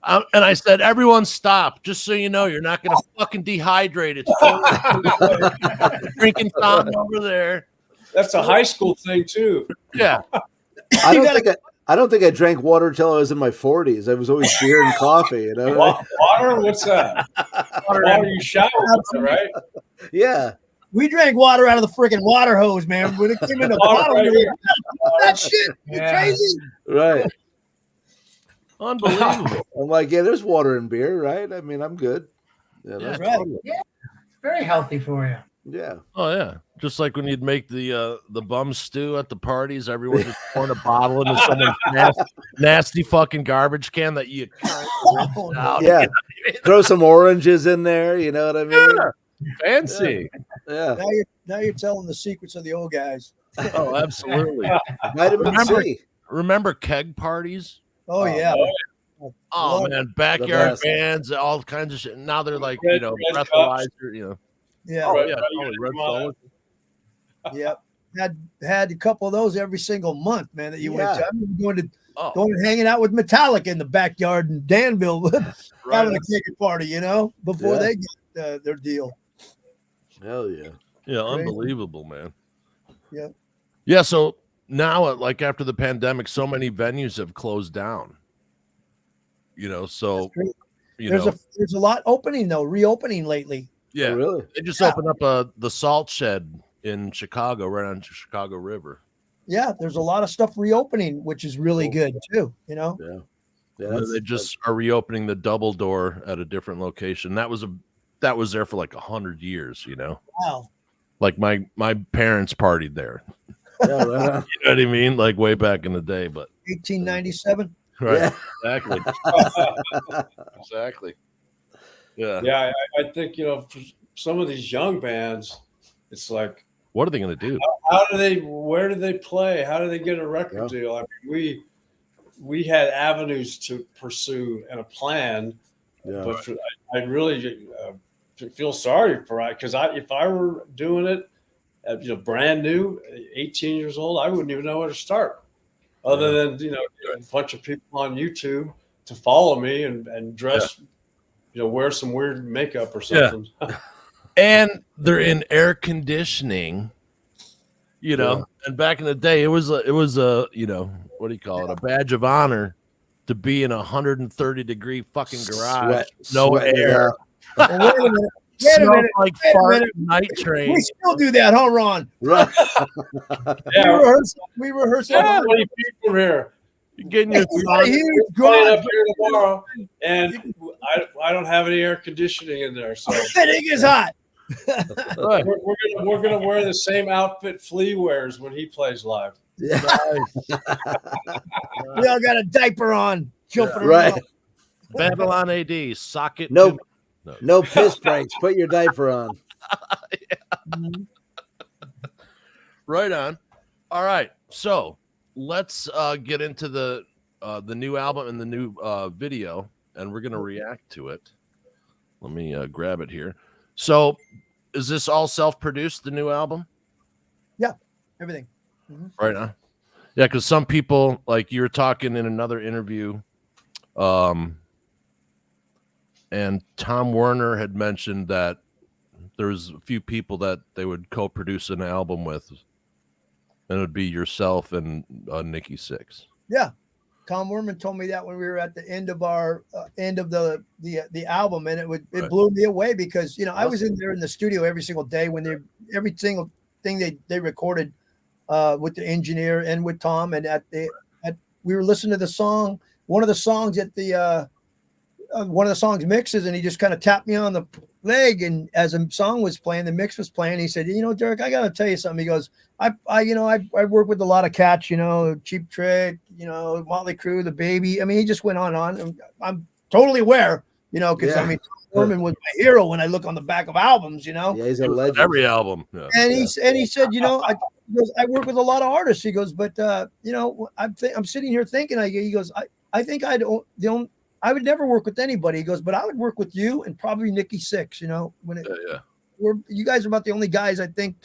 And I said, everyone stop. Just so you know, you're not going to fucking dehydrate. It's drinking fountain over there. That's a high school thing too. Yeah. I don't think I drank water till I was in my 40s. I was always beer and coffee. Water? What's that? Water you shower with, right? Yeah. We drank water out of the freaking water hose, man. When it came in a bottle, we were like, that shit. You Yeah. crazy? Right. Unbelievable. I'm like, yeah, there's water in beer, right? I mean, I'm good. Yeah. Right. It's very healthy for you. Yeah. Oh yeah, just like when you'd make the bum stew at the parties, everyone just pouring a bottle into someone's nasty fucking garbage can that you Oh, no. out. Yeah. Throw some oranges in there. You know what I mean? Fancy. Yeah. Now you're telling the secrets of the old guys. Oh, absolutely. Vitamin Remember- C. Remember keg parties? Oh, yeah. Oh Love man, backyard best. bands, all kinds of shit. Now they're like, Red breathalyzer, Yeah. Oh Right, yeah, right, totally. Red right. Bull. Yep. Had a couple of those every single month, man, that you went to. I remember Oh, going and hanging out with Metallica in the backyard in Danville, right. having a keg party, before Yeah. they get their deal. Hell yeah. Yeah, Crazy. unbelievable, man. Yep. Yeah, so now, like after the pandemic, so many venues have closed down. So That's great. you There's know, there's a lot opening though, reopening lately. yeah, Oh, really? they just Yeah. opened up the salt shed in Chicago, right on Chicago River. Yeah, there's a lot of stuff reopening, which is really Cool. good too. Yeah. Yeah. And then they just are reopening the Double Door at a different location. That was there for like 100 years. Wow. Like my parents partied there. yeah, right on. You know what I mean? Like way back in the day, but 1897. right, Yeah. exactly, exactly. Yeah. Yeah, I think for some of these young bands, it's like, What are they going to do? where do they play? How do they get a record deal? I mean, we had avenues to pursue and a plan. Yeah. But I really feel sorry for it, because if I were doing it, brand new, 18 years old, I wouldn't even know where to start, other than a bunch of people on YouTube to follow me and dress, wear some weird makeup or something. And they're in air conditioning, and back in the day, it was a what do you call it? A badge of honor to be in a 130-degree fucking garage, Sweat, air. Well, wait a minute. Smells like fart night train. We still do that, huh, Ron? Right. We rehearse. Yeah, 20 people here. You're getting your Huge Playing garage. up here tomorrow, and I don't have any air conditioning in there, so That thing is hot. Right. we're gonna wear the same outfit Flea wears when he plays live. Yeah. We all got a diaper on, jumping Right. around. Babylon AD socket. No, no piss breaks. Put your diaper on. Right on. All right, so let's get into the new album and the new video, and we're gonna react to it. Let me grab it here. So, is this all self-produced? The new album? Everything. Right on. Yeah, because some people, like you were talking in another interview, and Tom Werner had mentioned that there's a few people that they would co-produce an album with, and it would be yourself and Nikki Sixx. Yeah. Tom Werman told me that when we were at the end of our end of the album, and it Right. blew me away because I was in there in the studio every single day when every single thing they recorded with the engineer and with Tom, and we were listening to the song, one of the songs at the one of the songs mixes, and he just kind of tapped me on the leg, and as a song was playing, the mix was playing, he said, Derek, I gotta tell you something. He goes, I work with a lot of cats, Cheap Trick, Motley Crue, The Baby. I mean, he just went on and on. I'm totally aware, because Yeah. I mean, Norman was my hero when I look on the back of albums, Yeah, he's a legend. Every album. Yeah. And he said, I work with a lot of artists. He goes, but I'm sitting here thinking. He goes, I think I would never work with anybody. He goes, but I would work with you and probably Nikki Sixx. When you guys are about the only guys I think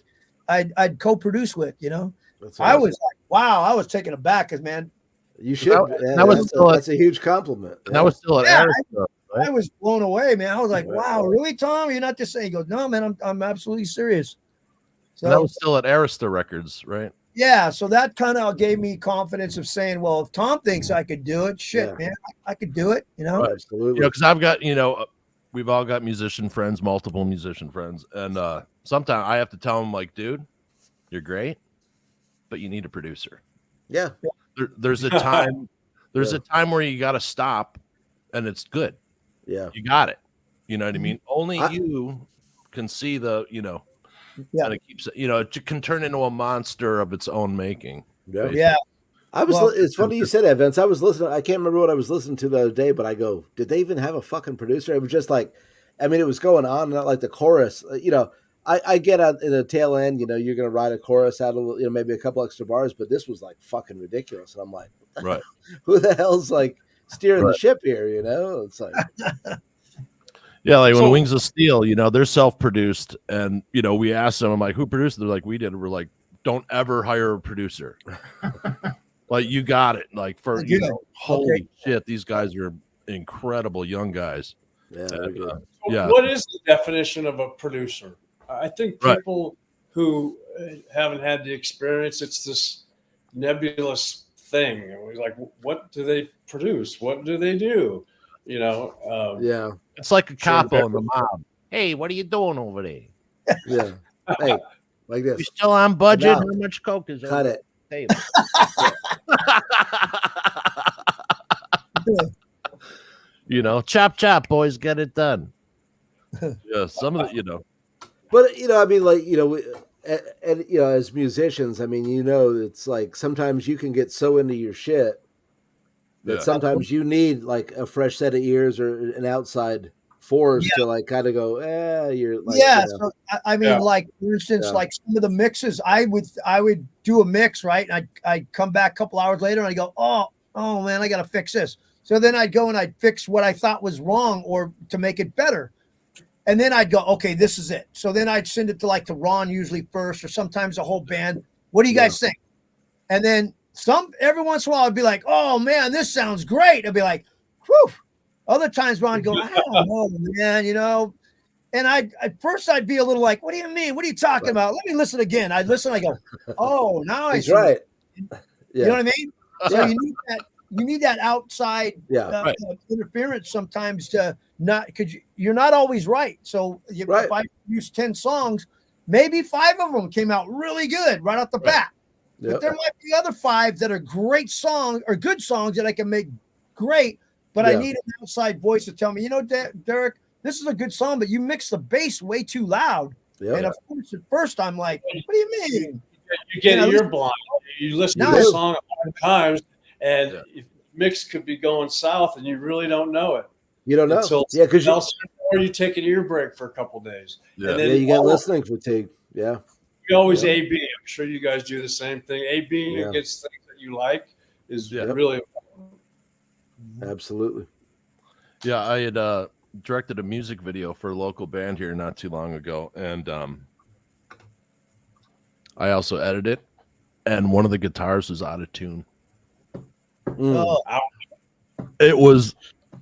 I'd co-produce with. That's I awesome. was like, wow, I was taken aback because man, You should. That's a huge compliment. And that was still an Yeah, Arista, right? I was blown away, man. I was like, wow, really, Tom? You're not just saying? He goes, no, man, I'm absolutely serious. So And that was still at Arista Records, right? yeah, so that kind of gave me confidence of saying, well, if Tom thinks I could do it, shit, Yeah. man, I could do it. Right. Absolutely. Because I've got, we've all got musician friends, multiple musician friends, and sometimes I have to tell them, like, dude, you're great, but you need a producer. Yeah. There's a time, a time where you got to stop, and it's good. Yeah. You got it. You know what I mean? Only you can see the, Yeah. and it keeps, it can turn into a monster of its own making. Yeah. Yeah. It's funny you said that, Vince. I was listening. I can't remember what I was listening to the other day, but I go, did they even have a fucking producer? It was just like, I mean, it was going on, not like the chorus. I get out in the tail end, you're going to write a chorus out of, maybe a couple extra bars, but this was like fucking ridiculous. And I'm like, Right. who the hell's like steering the ship here? It's like, Yeah, like when Wings of Steel, they're self-produced, and we asked them, I'm like, who produced it? They're like, we did. We're like, don't ever hire a producer. Like, you got it. Like, for holy shit, these guys are incredible young guys. yeah, Yeah. What is the definition of a producer? I think people who haven't had the experience, it's this nebulous thing. It was like, what do they produce? What do they do? yeah, It's like a capo in the mob. Hey, what are you doing over there? yeah. Hey, like We this. still on budget? Enough. How much coke is Cut on it. the table? Chop chop, boys, get it done. Yeah, some of the, But I mean, like and as musicians, I mean, it's like sometimes you can get so into your shit that sometimes you need like a fresh set of ears or an outside force to like kind of go, you're like, So I mean, like for instance, like some of the mixes, I would do a mix, right? And I'd come back a couple hours later and I go, oh, oh man, I got to fix this. So then I'd go and I'd fix what I thought was wrong or to make it better. And then I'd go, okay, this is it. So then I'd send it to Ron usually first, or sometimes the whole band. What do you guys think? And then every once in a while I'd be like, oh man, this sounds great. I'd be like, whew. Other times Ron go, I don't know, man, And at first I'd be a little like, what do you mean? What are you talking about? Let me listen again. I'd listen. I go, oh, now I He's see. right. You know what I mean? So Yeah. you need that outside Right. interference sometimes to not, because you're not always right. So if I use 10 songs, maybe 5 of them came out really good right off the bat. Yep. But there might be other 5 that are great songs or good songs that I can make great, but I need an outside voice to tell me, Derek, this is a good song, but you mix the bass way too loud. Yep. And of course, at first I'm like, what do you mean? You get ear blind. You listen to the song 100 times, and if mix could be going south, and you really don't know it. You don't know. Until Because or you take an ear break for a couple days. Yeah. And then you get listening fatigue. Yeah. You always A/B. I'm sure you guys do the same thing. A/B against things that you like is really Absolutely. Yeah, I had directed a music video for a local band here not too long ago, and I also edited it, and one of the guitars was out of tune. Oh, It was,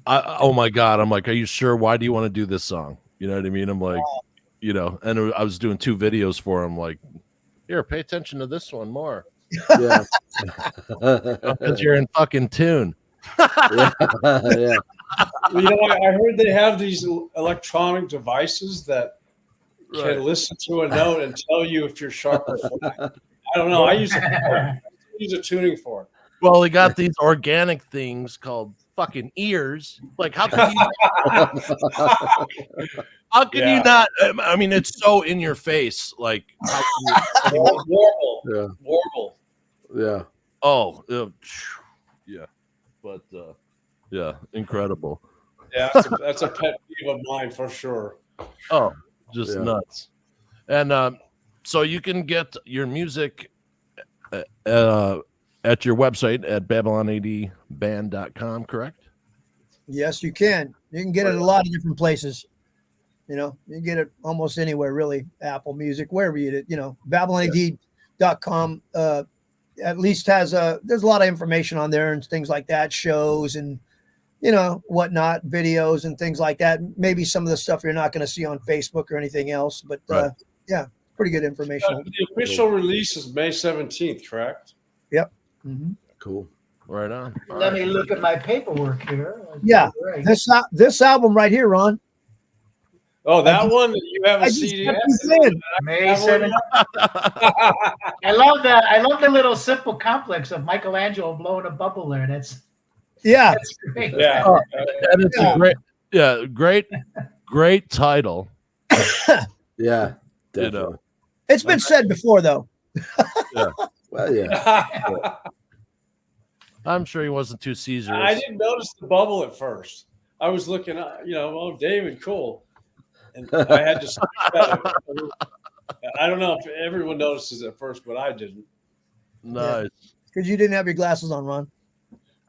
oh my God. I'm like, are you sure? Why do you want to do this song? You know what I mean? I'm like, and I was doing 2 videos for him. Like, here, pay attention to this one more. Yeah. Because you're in fucking tune. Yeah. Well, I heard they have these electronic devices that can listen to a note and tell you if you're sharp or flat. I don't know. I use a tuning fork. Well, they got these organic things called fucking ears. Like, how can you not? I mean, it's so in your face. Like, how can you, Warble. Yeah. oh, yeah. But yeah, incredible. Yeah, that's a pet peeve of mine for sure. Oh, just nuts. And so you can get your music at your website at babylon80band.com, correct? yes, you can. You can get it a lot of different places. You can get it almost anywhere, really. Apple Music, wherever you get it. babylonad.com at least there's a lot of information on there and things like that, shows and whatnot, videos and things like that. Maybe some of the stuff you're not going to see on Facebook or anything else, but pretty good information. The official release is May 17th, correct? Yep. Mm-hmm. Cool. Right on. Let me look at my paperwork here. Yeah. Right. This album right here, Ron. Oh, that one? You have a CD? May 7th. I love that. I love the little simple complex of Michelangelo blowing a bubble there. That's great. Yeah. And it's a great title. Yeah. Definitely. It's been said before, though. Well, yeah. I'm sure he wasn't too Caesar. I didn't notice the bubble at first. I was looking up, David, cool. And I had to switch that. I don't know if everyone notices at first, but I didn't. Nice. Because you didn't have your glasses on, Ron.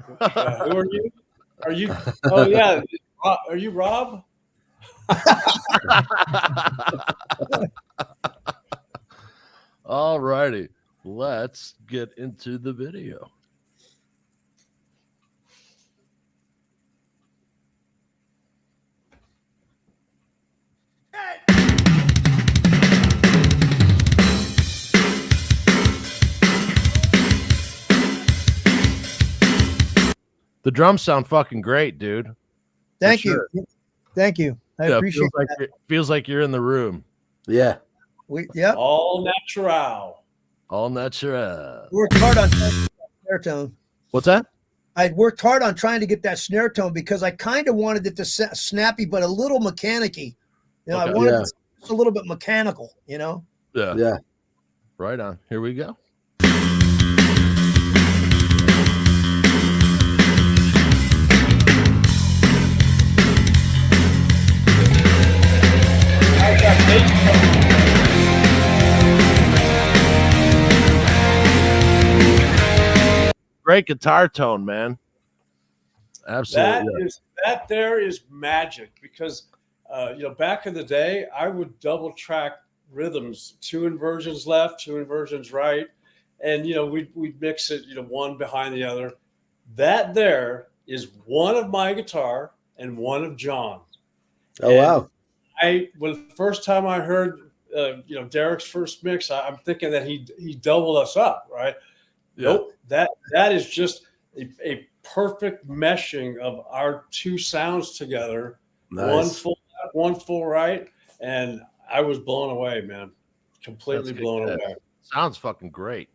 Who are you? Are you? Oh, yeah. Are you Rob? All righty. Let's get into the video. The drums sound fucking great, dude. Thank sure. you. Thank you. I appreciate that. Feels like you're in the room. Yeah. All natural. All natural. Worked hard on snare tone. What's that? I worked hard on trying to get that snare tone because I kind of wanted it to snappy, but a little mechanic-y. I wanted it a little bit mechanical, Yeah. Yeah. Right on. Here we go. great guitar tone, man. Absolutely. That there is magic because back in the day I would double track rhythms, 2 inversions left, 2 inversions right, and we'd mix it one behind the other. That there is one of my guitar and one of John's. Oh, wow. When the first time I heard Derek's first mix, I'm thinking that he doubled us up, right? Yeah. Nope. That is just a perfect meshing of our 2 sounds together. Nice. One full left, one full right, and I was blown away, man. Completely That's blown good. away. Sounds fucking great.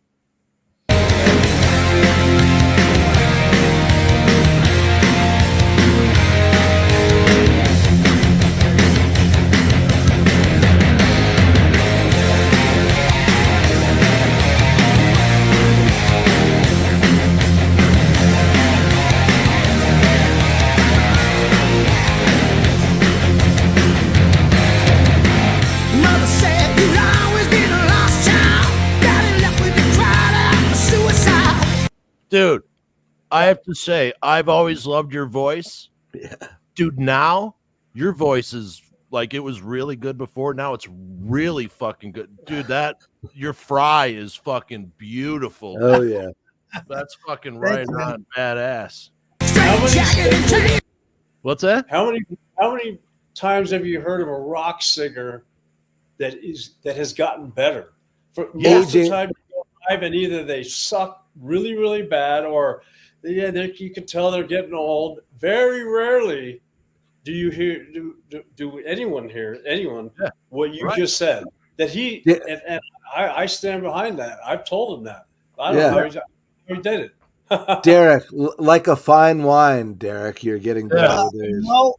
Mother said you'd always been a lost child. Daddy left with you, tried out for suicide. Dude, I have to say, I've always loved your voice. Yeah. Dude, now your voice is like it was really good before. Now it's really fucking good. Dude, your fry is fucking beautiful. Oh, yeah. That's fucking right on badass. Straight jacket and chain. What's that? How many times have you heard of a rock singer that has gotten better? For most of the Aging. time, you go live and either they suck really, really bad, or you can tell they're getting old. Very rarely do you hear do anyone hear what you just said. That and I stand behind that. I've told him that. I don't know how he did it. Derek, like a fine wine, Derek, you're getting better.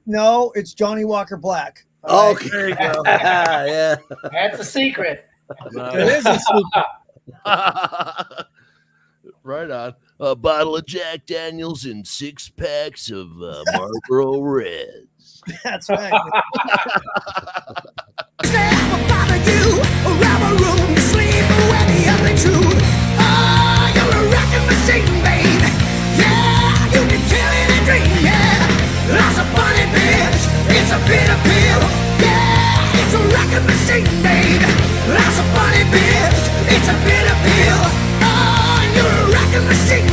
No, it's Johnny Walker Black. Oh, right? okay. There you go. Yeah. That's a secret. It is a secret. Right on. A bottle of Jack Daniels and 6 packs of Marlboro Reds. That's right. Say I will bother you, rob a room to sleep away the ugly truth. Oh, you're a wrecking machine, babe. Yeah, you can kill any dream, yeah. Lots of funny bitch, it's a bitter pill. Yeah, it's a wrecking machine, babe. Lots of funny bitch, it's a bitter pill. Oh, you're a wrecking machine.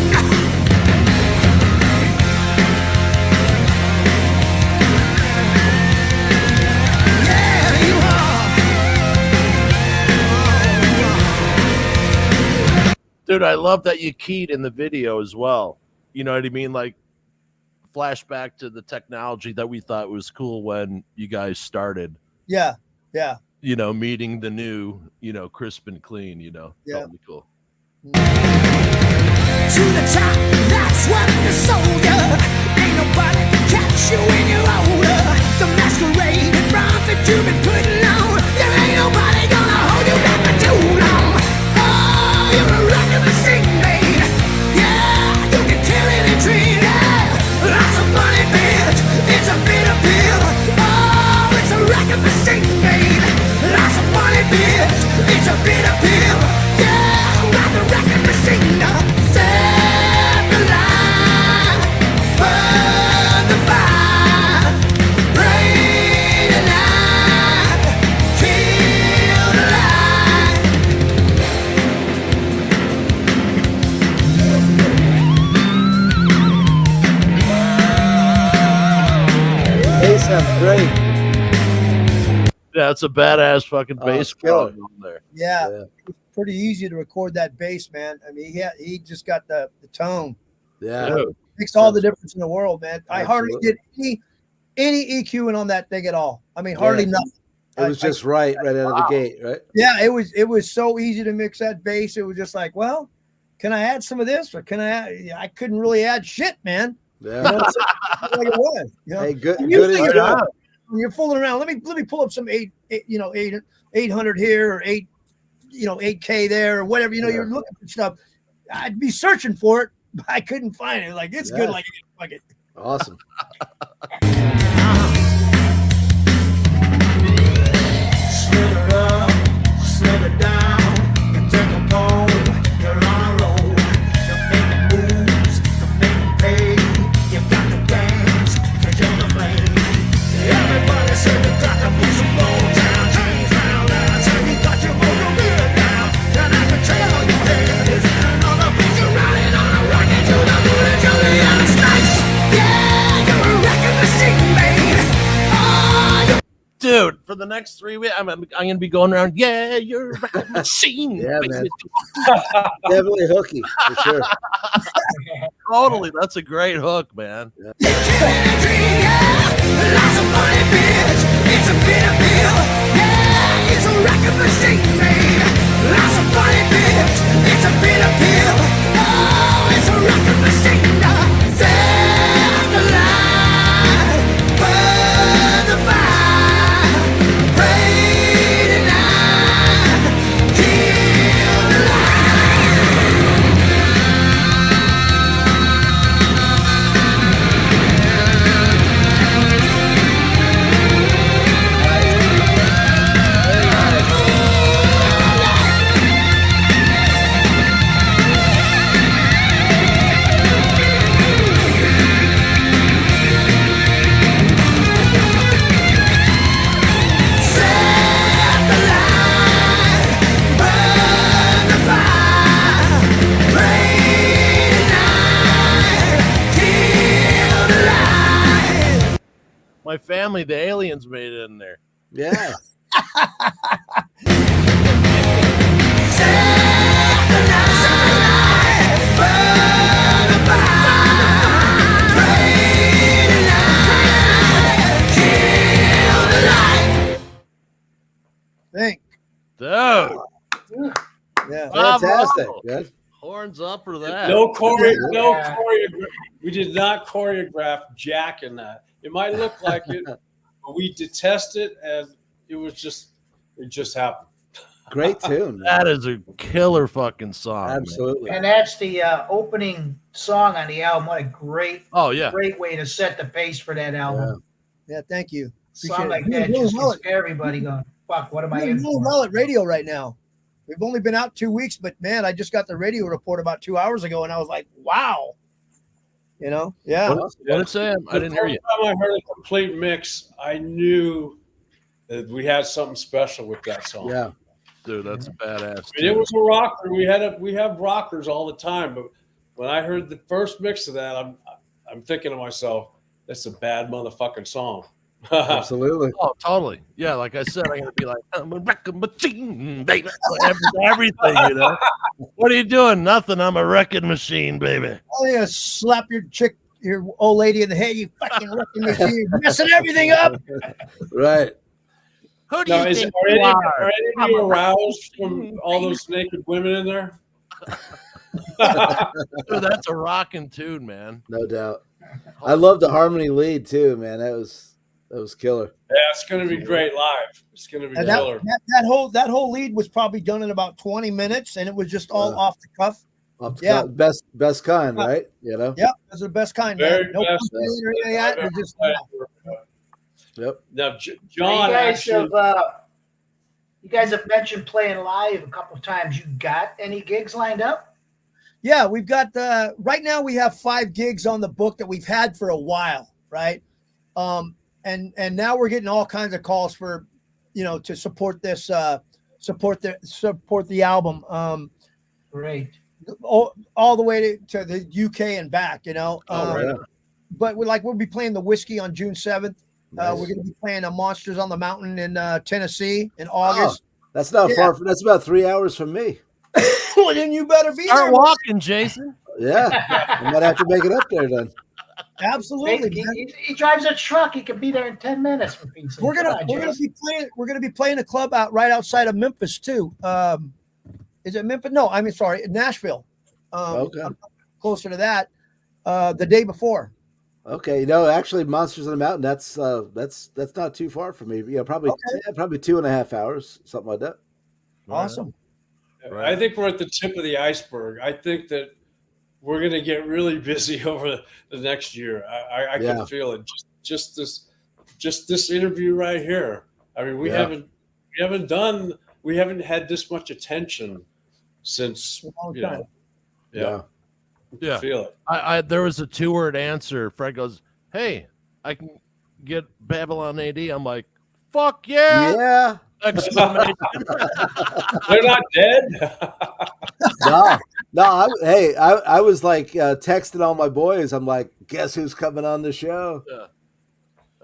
Yeah, you are. Dude, I love that you keyed in the video as well. You know what I mean? Like flashback to the technology that we thought was cool when you guys started, Yeah. meeting the new, crisp and clean, Yeah. totally cool. To the top, that's what the soldier. Ain't nobody can catch you when you're older. The masquerade and front that you've been putting on. There ain't nobody gonna hold you back for too long. Oh, you're a wrecking machine, babe. Yeah, you can kill any dream, yeah. Lots of money, bitch. It's a bitter pill. Oh, it's a wrecking machine, babe. Lots of money, bitch. It's a bitter pill. Yeah, I'm the wrecking machine. Set the line, burn the fire, pray tonight, kill the light. Hey, sounds great. Yeah, it's a badass fucking Oh, bass it's killer. going on there. Yeah. Yeah. It's pretty easy to record that bass, man. I mean, he just got the tone. Yeah. Dude, Makes all the difference in the world, man. I hardly Absolutely. did any EQing on that thing at all. I mean, hardly Yeah. nothing. It was just right out of the gate, right? Yeah, it was so easy to mix that bass. It was just like, well, can I add some of this or can I couldn't really add shit, man. You know, Yeah. it's like it was. You know? Hey, good. And Good usually as you're, good. you're fooling around. Let me pull up some 800 here or 8K there or whatever. Yeah. You're looking for stuff. I'd be searching for it, but I couldn't find it. Like it's good. Yeah. Like it. Awesome. Slither up, slither down, you take a bone, you're on a roll, you make a move, dude, for the next 3 weeks, I'm gonna be going around. Yeah, you're a record machine. Yeah, man. Definitely hooky for sure. Totally, that's a great hook, man. It's a dream, yeah. Lots of money, bitch. It's a bitter pill. Yeah, it's a record machine, babe. Lots of money, bitch. It's a bitter pill. Oh, it's a record machine. Set the light, burn the fire, pray tonight, kill the light. Set the light, burn the fire, pray tonight, kill the light. My family, the aliens, made it in there. Yeah. Set the light, burn the fire, pray tonight, kill the light. Think. Dude, Yeah. Fantastic. bravo. Good. Horns up for that. No Yeah. choreograph. We did not choreograph Jack in that. It might look like it, but we detest it, and it just happened. Great tune. man. That is a killer fucking song. man. Absolutely. And that's the opening song on the album. What a great Oh way to set the pace for that album. Yeah. Thank you. Song Appreciate like it. that Really just well gets everybody going, fuck, what am I We're in doing for? well at radio right now. We've only been out 2 weeks, but man, I just got the radio report about 2 hours ago, and I was like, wow. You know, yeah. What did it say? I didn't hear you. The first time I heard a complete mix, I knew that we had something special with that song. Yeah. Dude, that's badass. I mean, it was a rocker. We have rockers all the time, but when I heard the first mix of that, I'm thinking to myself, that's a bad motherfucking song. Absolutely. Oh, totally. Yeah, like I said, I'm gonna be like, I'm a record machine, baby. Everything, you know. What are you doing? Nothing. I'm a record machine, baby. Oh, yeah, slap your chick, your old lady in the head, you fucking wrecking machine, messing everything up. Right. Who do Now, you think are you any are? of you aroused from all those naked women in there? Dude, that's a rocking tune, man. No doubt. I love the harmony lead too, man. That was killer. Yeah, it's going to be great live. It's going to be And killer. that whole lead was probably done in about 20 minutes, and it was just all off the cuff. Up to Yeah. best kind, right? You know. Yeah, that's the best kind. Very Man. No best complaint or anything like that. It was just, Yep. Now, Now, John actually. you guys have mentioned playing live a couple of times. You got any gigs lined up? yeah, we've got right now we have 5 gigs on the book that we've had for a while, right? And now we're getting all kinds of calls for, to support this, support the album. Great. All the way to the UK and back, Oh, Um, yeah. But we'll be playing the Whiskey on June 7th. Nice. We're going to be playing Monsters on the Mountain in Tennessee in August. That's not Yeah. far. That's about 3 hours from me. Well, then you better be Start there. walking, Jason. Yeah. I might have to make it up there then. Absolutely. He, man. he drives a truck. He could be there in 10 minutes. For Pete's sake. We're Come gonna on, we're gonna Jason. be playing a club right outside of Memphis too. Is it Memphis? No, I mean sorry, Nashville. Okay. Closer to that. The day before. Okay. Actually, Monsters on the Mountain. That's not too far from me. Yeah, probably Okay. probably 2.5 hours, something like that. Awesome. I think we're at the tip of the iceberg. I think that we're going to get really busy over the next year. I Yeah. can feel it. Just this interview right here. I mean, we haven't had this much attention since Long you time. know. Yeah, Yeah. feel it. I there was a 2-word answer. Fred goes, "Hey, I can get Babylon AD." I'm like, "Fuck yeah!" Yeah. Exclamation. They're not dead. No. I was like texting all my boys. I'm like, guess who's coming on the show?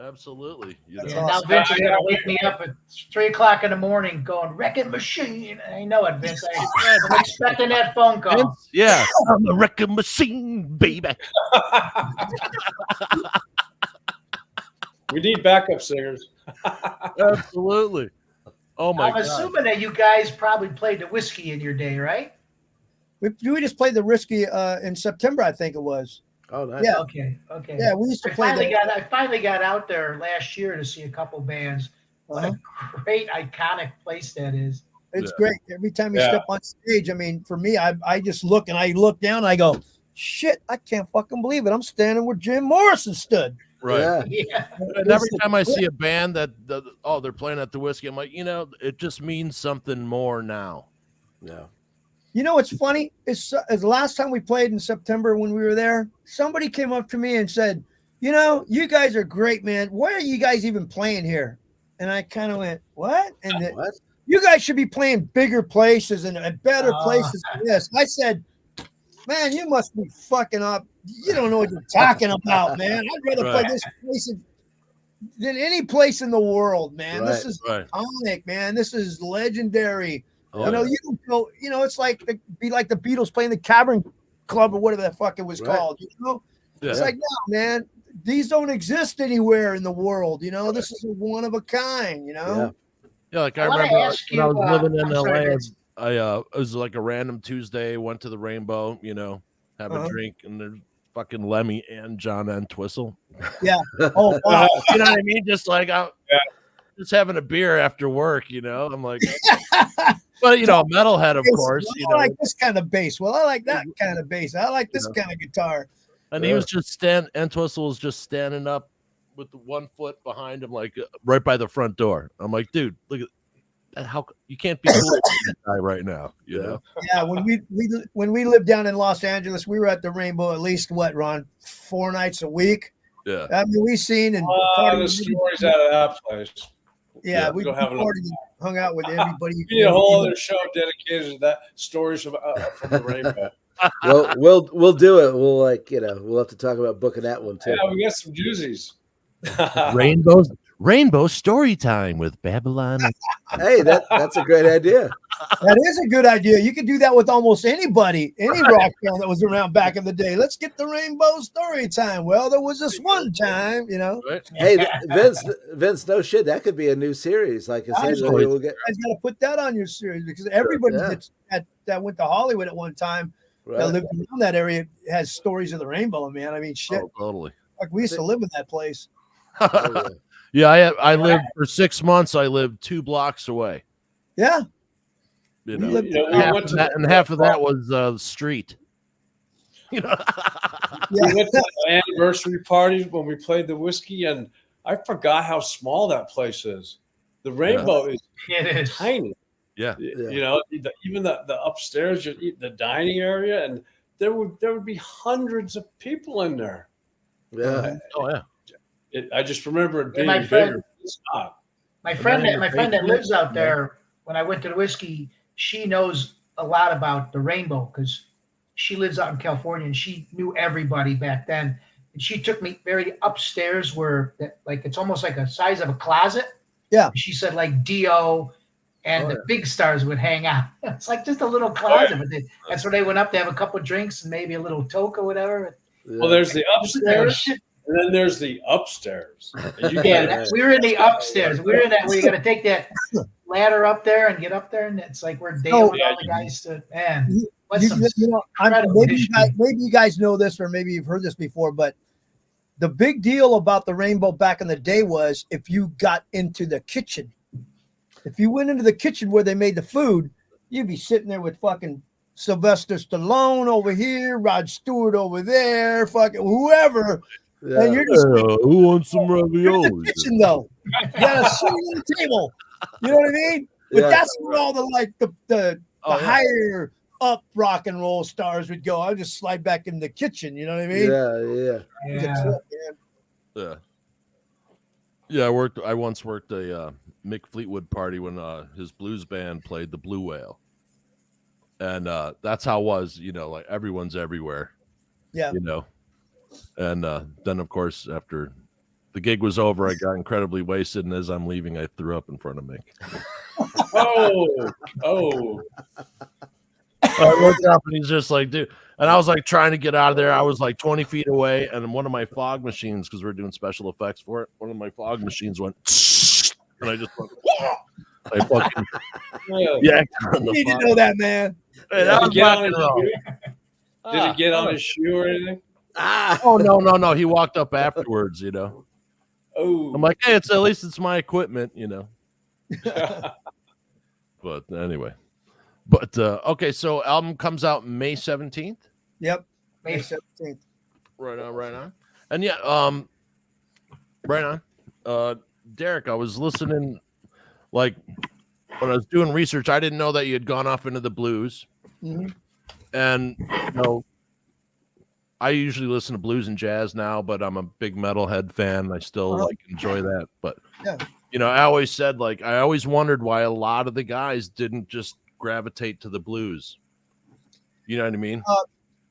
Absolutely. You That's know. Yeah, now awesome. Vince is gonna wake me up at 3 o'clock in the morning, going wrecking machine. I know it, Vince. I'm expecting that phone call. Vince, yeah, I'm a wrecking machine, baby. We need backup singers. Absolutely. Oh my I'm god. assuming that you guys probably played the whiskey in your day, right? We just played the Risky in September, I think it was. Oh, nice. Yeah. Okay. Yeah, we used to I play finally that. got I finally got out there last year to see a couple bands. What a great iconic place that is. It's Yeah. great. Every time you Yeah. step on stage, I mean, for me, I just look and I look down and I go, shit, I can't fucking believe it. I'm standing where Jim Morrison stood. Right. Yeah. Yeah. And every time I see a band that they're playing at the whiskey, I'm like, it just means something more now. Yeah. You know what's funny? It's the last time we played in September when we were there, somebody came up to me and said, you guys are great, man. Why are you guys even playing here? And I kind of went, what? And What? you guys should be playing bigger places and better Oh. places than this. I said, man, you must be fucking up. You don't know what you're talking about, man. I'd rather play Right. this place than any place in the world, man. This Right. is Right. iconic, man. This is legendary. Oh, you know, you don't go, it's like be like the Beatles playing the Cavern Club or whatever the fuck it was Right. called. It's Yeah. like, no, man, these don't exist anywhere in the world. This is a one of a kind. Yeah. Yeah, like I I wanna remember ask when I you, was living in I'm LA, sorry, Vince. it was like a random Tuesday, went to the Rainbow, have a drink, and there's fucking Lemmy and John Entwistle. Oh, wow. You know what I mean? Just like just having a beer after work, I'm like, but metalhead, of course, I like this kind of bass. Well, I like that kind of bass. I like this kind of guitar. and he was just Entwistle was just standing up with the 1 foot behind him, like right by the front door. I'm like, dude, look at how you can't be cool with this guy right now, you know? Yeah, when we lived down in Los Angeles, we were at the Rainbow at least Ron, 4 nights a week. Yeah. I mean, we seen and The stories out of that place. yeah, we we don't have enough. partied and hung out with everybody. We need a whole other show dedicated to that stories from the Rainbow. Well, we'll do it. We'll have to talk about booking that one too. Yeah, we got some doozies. Rainbow story time with Babylon. Hey, that's a great idea. That is a good idea. You could do that with almost anybody, any rock band that was around back in the day. Let's get the Rainbow story time. Well, there was this one time, Right? Hey, Vince, no shit. That could be a new series. Like I said, Absolutely. we'll get You guys got to put that on your series because everybody Yeah. that went to Hollywood at one time that right. lived around that area has stories of the Rainbow, man. I mean, shit. Oh, totally. Like we used to live in that place. Oh, Yeah, I lived for 6 months. I lived 2 blocks away. Yeah. You We know, lived- You know, we half went of to that, and half of that was the street. You know, we went to the anniversary parties when we played the whiskey, and I forgot how small that place is. The Rainbow is It is. tiny. yeah. You know, even the upstairs, the dining area, and there would be hundreds of people in there. yeah. Oh yeah. I just remember it being my friend- bigger. It's not. My friend then that the lives out there, when I went to the whiskey, she knows a lot about the Rainbow because she lives out in California and she knew everybody back then. And she took me very upstairs where like it's almost like a size of a closet. Yeah. She said like Dio and Oh, the yeah. big stars would hang out. It's like just a little closet. But that's where they went up to have a couple of drinks and maybe a little toke or whatever. Well, there's the upstairs, Shit. and then there's the upstairs. And you Yeah, can- we were in the upstairs. We were in that where you got to take that ladder up there and get up there, and it's like we're dealing with all the guys to man. What's some incredible history. Maybe you guys know this, or maybe you've heard this before, but the big deal about the Rainbow back in the day was if you got into the kitchen. If you went into the kitchen where they made the food, you'd be sitting there with fucking Sylvester Stallone over here, Rod Stewart over there, fucking whoever. Yeah. And you're just Who wants some you're in the ravioli? kitchen though. You got a seat on the table. You know what I mean? But Yeah. that's where all the Oh, yeah. higher up rock and roll stars would go. I'll just slide back in the kitchen. You know what I mean? Yeah. It was a Yeah. trip, man. Yeah. Yeah, I once worked a Mick Fleetwood party when his blues band played the Blue Whale. And that's how it was, like everyone's everywhere. Yeah. And then of course after The gig was over. I got incredibly wasted, and as I'm leaving, I threw up in front of Mick. Oh. I looked up, and he's just like, dude. And I was like trying to get out of there. I was like 20 feet away, and one of my fog machines, because we're doing special effects for it, one of my fog machines went, and I just went, I fucking yacked on You the need to fog. know that, man. Hey, that was Did it get rock on and his roll. shoe? Did it get on his shoe or anything? Oh no! He walked up afterwards. You know, Oh. I'm like, hey, at least it's my equipment. You know, but anyway, okay. So album comes out May 17th. Yep. May 17th. Right on. And yeah, right on. Derek, I was listening, like when I was doing research, I didn't know that you had gone off into the blues. Mhm. And you know, I usually listen to blues and jazz now, but I'm a big metalhead fan. I still like enjoy that. But Yeah. you know, I always said, like, I always wondered why a lot of the guys didn't just gravitate to the blues. You know what I mean?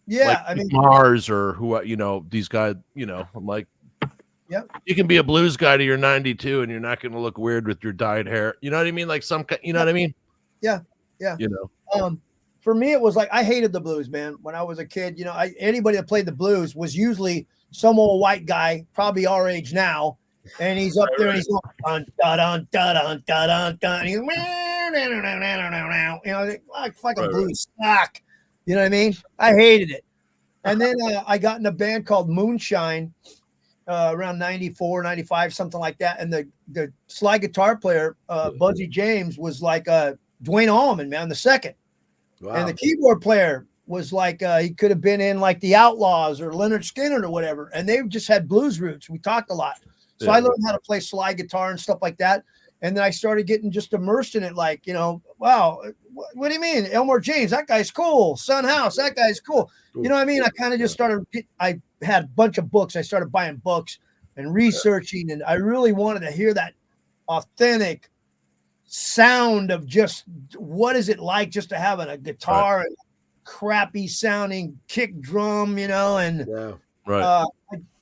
Yeah, Like I mean, Mars or who, you know, these guys, you know, I'm like, Yep. you can be a blues guy to your 92 and you're not going to look weird with your dyed hair. You know what I mean? Like you know what I mean? Yeah. You know, for me, it was like I hated the blues, man. When I was a kid, you know, anybody that played the blues was usually some old white guy, probably our age now, and he's up there and he's going dun dun dun dun dun dun, and he's you know, like fucking blues stock. You know what I mean? I hated it. And then I got in a band called Moonshine around 94, 95, something like that. And the slide guitar player, Buzzy James, was like Dwayne Allman, man, the second. Wow. And the keyboard player was like he could have been in like the Outlaws or Leonard Skinner or whatever. And they just had blues roots. We talked a lot. So I learned how to play slide guitar and stuff like that. And then I started getting just immersed in it. Like, you know, wow, what do you mean? Elmore James, that guy's cool. Son House, that guy's cool. You know what I mean? I kind of just started, I had a bunch of books. I started buying books and researching. And I really wanted to hear that authentic sound of just what is it like just to have a guitar and crappy sounding kick drum, you know, and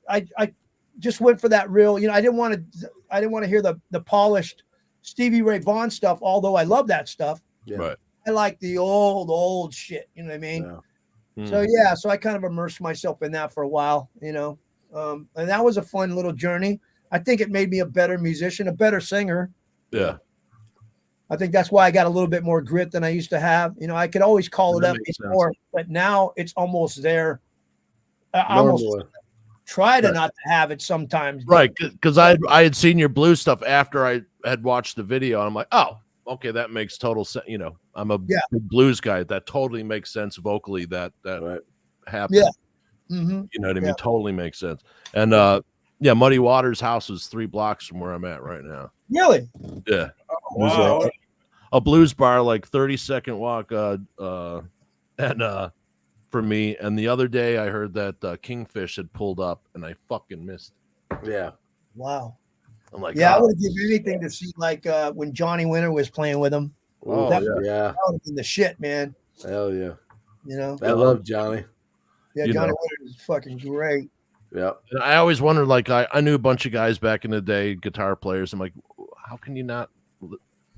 I just went for that real, you know, I didn't want to hear the polished Stevie Ray Vaughan stuff, although I love that stuff. right. I like the old shit, you know what I mean? Yeah. So I kind of immersed myself in that for a while, you know. And that was a fun little journey. I think it made me a better musician, a better singer. Yeah. I think that's why I got a little bit more grit than I used to have. You know, I could always call it That up makes sense. before, but now it's almost there. I almost try to not to have it sometimes. Right. Because I had seen your blues stuff after I had watched the video. And I'm like, oh, okay, that makes total sense. You know, I'm a big blues guy. That totally makes sense vocally. That happened. Yeah. Mm-hmm. You know what I mean? Totally makes sense. And Muddy Waters' house is 3 blocks from where I'm at right now. Really? Yeah. Wow. A blues bar, like 30-second walk. For me. And the other day I heard that Kingfish had pulled up and I fucking missed. Yeah. Wow. I'm like, I would give anything to see like when Johnny Winter was playing with him. Oh, That- yeah. That would have been the shit, man. Hell yeah. You know? I love Johnny. Yeah, You Johnny know. Winter is fucking great. Yeah. And I always wondered, like, I knew a bunch of guys back in the day, guitar players. I'm like, how can you not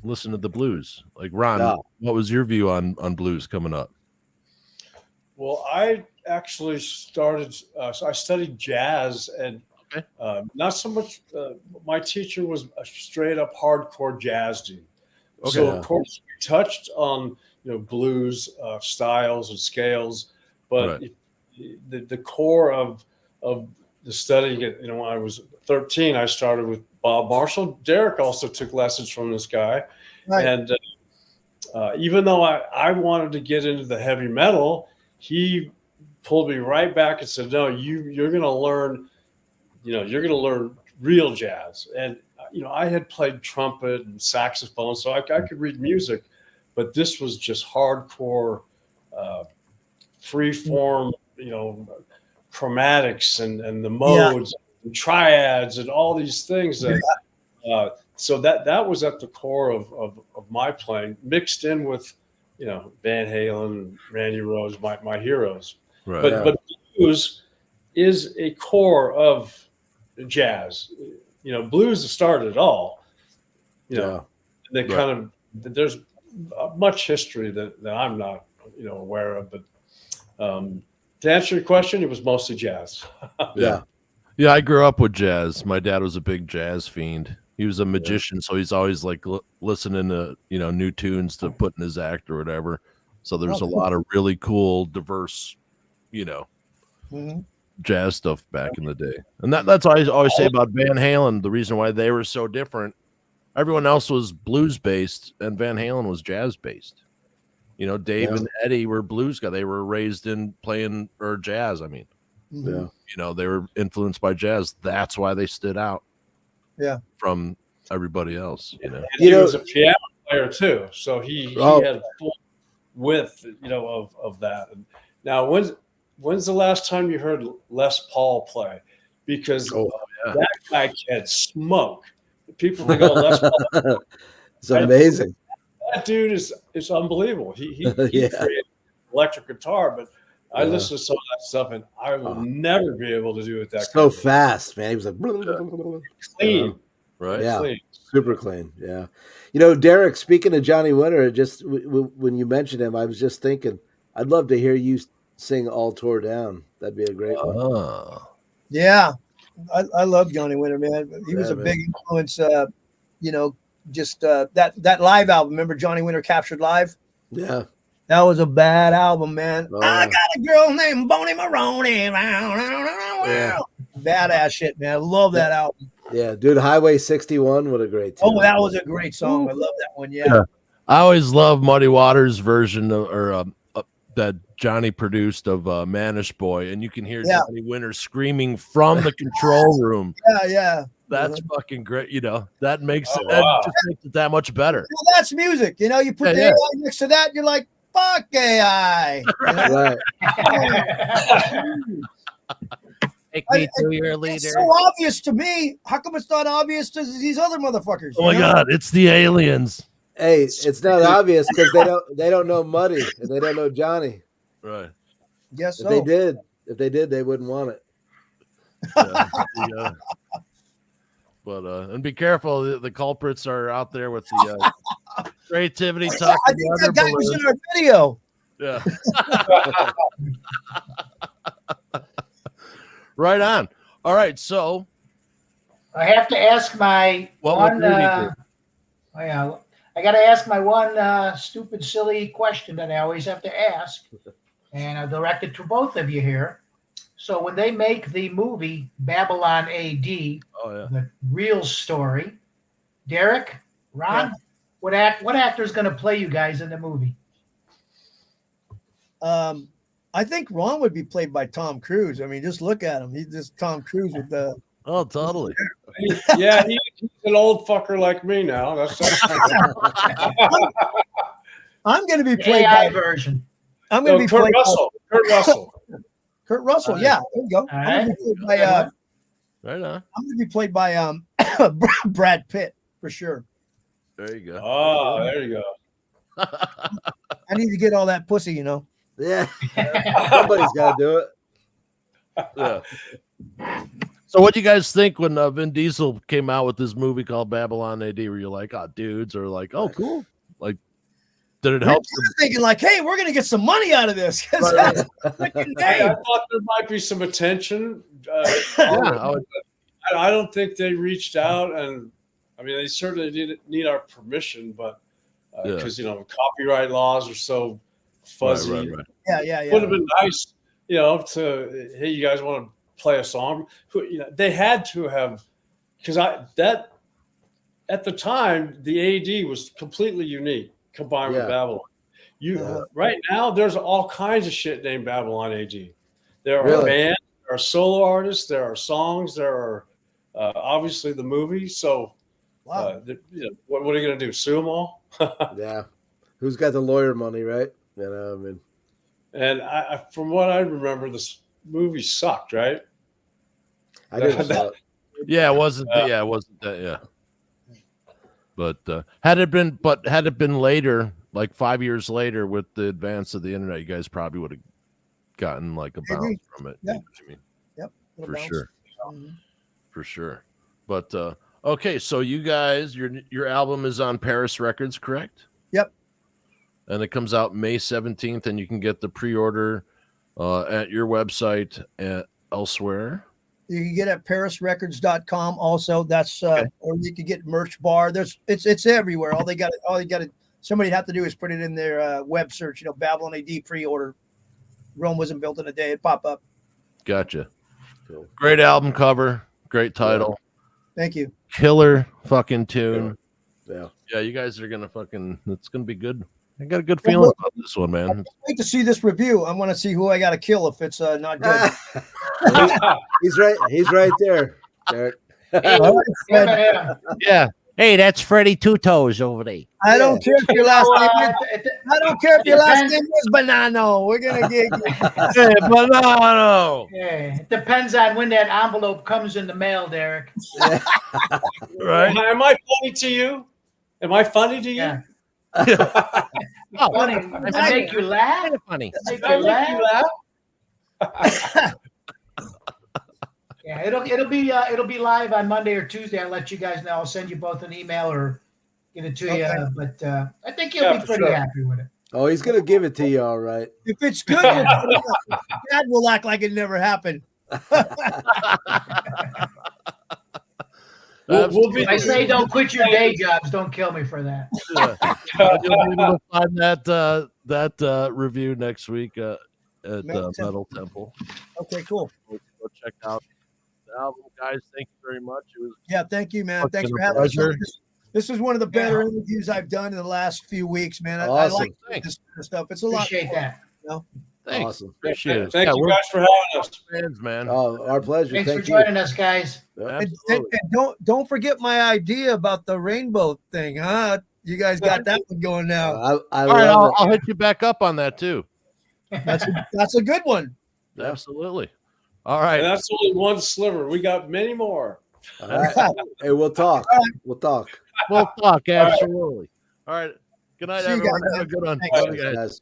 listen to the blues? Like, Ron, No. what was your view on blues coming up? Well, I actually started, so I studied jazz and not so much, my teacher was a straight up hardcore jazz dude. Okay. So, of course, we touched on, you know, blues styles and scales, but the core of the studying it, you know, when I was 13, I started with Bob Marshall. Derek also took lessons from this guy. Right. And even though I wanted to get into the heavy metal, he pulled me right back and said, no, you're going to learn, you know, you're going to learn real jazz. And, you know, I had played trumpet and saxophone, so I could read music, but this was just hardcore, free form, you know, chromatics and the modes and triads and all these things that, so that was at the core of my playing, mixed in with, you know, Van Halen, Randy Rhoads, my heroes. Right. But blues is a core of jazz. Blues started it all. They Right. kind of there's much history that I'm not aware of, but to answer your question, it was mostly jazz. Yeah. Yeah, I grew up with jazz. My dad was a big jazz fiend. He was a magician, so he's always like listening to new tunes to put in his act or whatever. So there's a lot of really cool, diverse, Mhm. jazz stuff back in the day. And that's what I always say about Van Halen. The reason why they were so different, everyone else was blues based, and Van Halen was jazz based. Dave Yeah. and Eddie were blues guys. They were raised in playing or jazz. I mean, Yeah. they were influenced by jazz. That's why they stood out. Yeah. From everybody else. And he was a piano player too, so he had full width, of that. And now, when's the last time you heard Les Paul play? Because that guy can smoke. People think, Les Paul. It's amazing. That dude is unbelievable. He Yeah. created electric guitar, but I listen to some of that stuff, and I will never be able to do it that So kind of fast, man. He was like clean. Right? Yeah. Clean. super clean. Yeah. Derek, speaking of Johnny Winter, just when you mentioned him, I was just thinking, I'd love to hear you sing All Tore Down. That'd be a great one. Oh. Yeah, I love Johnny Winter, man. He was Yeah, a man. big influence. Just that live album. Remember Johnny Winter Captured Live? Yeah. That was a bad album, man. Oh, I yeah. got a girl named Bonnie Maroney. Yeah. Badass shit, man. I love that album. Yeah, dude, Highway 61, what a great tune. Oh, that was a great song. I love that one. Yeah. Yeah. I always love Muddy Waters' version that Johnny produced of Manish Boy, and you can hear Yeah. Johnny Winter screaming from the control room. Yeah. That's fucking great. That makes Oh, it that wow. just makes it that much better. Well, that's music. You put Yeah, the yeah. AI next to that, you're like, fuck AI. Right. Make me to your It's leader. so obvious to me. How come it's not obvious to these other motherfuckers? Oh my God, it's the aliens. Hey, it's not obvious because they don't know Muddy and they don't know Johnny. Right. Yes, If so. they did, they wouldn't want it. Yeah. Yeah. But and be careful, the culprits are out there with the creativity talking. I think that guy was in our video. Yeah. Right on. All right. So, I have to ask my What one. would Rudy do? Yeah, I got to ask my one stupid, silly question that I always have to ask, and I'll direct it to both of you here. So, when they make the movie Babylon AD, oh yeah. the real story, Derek, Ron, what actor is going to play you guys in the movie? I think Ron would be played by Tom Cruise. I mean, just look at him. He's just Tom Cruise with the. Oh, totally. Yeah, he's an old fucker like me now. That's I'm going to be The played AI by. version. I'm going to be Kurt played Russell. Kurt Russell. by Kurt Russell. Yeah, there you go. All I'm going to be played by. Right on. I'm going to be played by Brad Pitt for sure. There you go. Oh, there you go. I need to get all that pussy, Yeah. Somebody's got to do it. Yeah. So, what do you guys think when Vin Diesel came out with this movie called Babylon AD? Were you like, "Oh, dudes," or like, "Oh, cool"? Like, did it help? I'm thinking like, hey, we're going to get some money out of this. 'Cause Right, that's a freaking I name. thought there might be some attention. Yeah, I don't think they reached out, and I mean, they certainly didn't need our permission, but because copyright laws are so fuzzy, right. Yeah. would have been nice, to hey, you guys want to play a song? They had to have, because at the time the AD was completely unique combined with Babylon. Right now there's all kinds of shit named Babylon AD. There are bands, there are solo artists, there are songs, there are obviously the movie. So Wow. what are you going to do? Sue them all? Yeah. Who's got the lawyer money, right? I mean, And I, from what I remember, this movie sucked, right? I didn't saw it. Yeah, it wasn't. Yeah, it wasn't that. Yeah. But had it been later, like 5 years later, with the advance of the internet, you guys probably would have gotten like a bounce from it. Yeah. You know what I mean? Yep. For sure. Mhm. for sure. But okay, so you guys, your album is on Paris Records, correct? Yep. And it comes out May 17th, and you can get the pre-order at your website and elsewhere. You can get it at parisrecords.com also. That's Okay. or you can get merch bar. It's everywhere. All you got to somebody have to do is put it in their web search, Babylon AD pre-order. Rome wasn't built in a day. It pop up. Gotcha. Cool. Great album cover, great title, Thank you. killer fucking tune. Yeah. Yeah, you guys are gonna it's gonna be good. I got a good feeling about this one, man. Wait to see this review. I want to see who I got to kill if it's not good. He's right. He's right there. Derek. All right, Fred. Yeah. Yeah. Hey, that's Freddie Two Toes over there. I don't care if your last So, name is, I don't care if your last name is Banano. We're gonna get you. Hey, Banano! it depends on when that envelope comes in the mail, Derek. Right? Am I funny to you? Am I funny to you? Yeah. Oh, Funny to make you laugh. kind of funny. Make Did I you make you laugh. laugh? Yeah, it'll be live on Monday or Tuesday. I'll let you guys know. I'll send you both an email or get it to Okay. you. But I think you'll Yeah, be for pretty sure. happy with it. Oh, he's gonna give it to you, all right. If it's good, we'll put it up. Dad will act like it never happened. We'll be If I say don't quit your day jobs, don't kill me for that. You'll be able to find that review next week at Metal Temple. Metal Temple. Okay, cool. Go check out the album, guys. Thank you very much. It was Yeah, thank you, man. It's Thanks been for a having us. pleasure. This is one of the better interviews I've done in the last few weeks, man. I Awesome. like Thanks. this kind of stuff. It's a lot. Appreciate that. Thanks. Awesome. Appreciate it. Thank Yeah, you we're guys for having us. fans, man. Oh, our pleasure. Thanks for Thank you. joining us, guys. Yeah. And don't forget my idea about the rainbow thing, huh? You guys got that one going now. I All right, love I'll hit you back up on that too. That's a good one. Absolutely. All And right. that's only one sliver. We got many more. it. All right. Hey, we'll talk. We'll talk. We'll talk. Absolutely. All right. Good night, See you everyone. guys, Have a good one. Thanks. Bye, guys. Guys.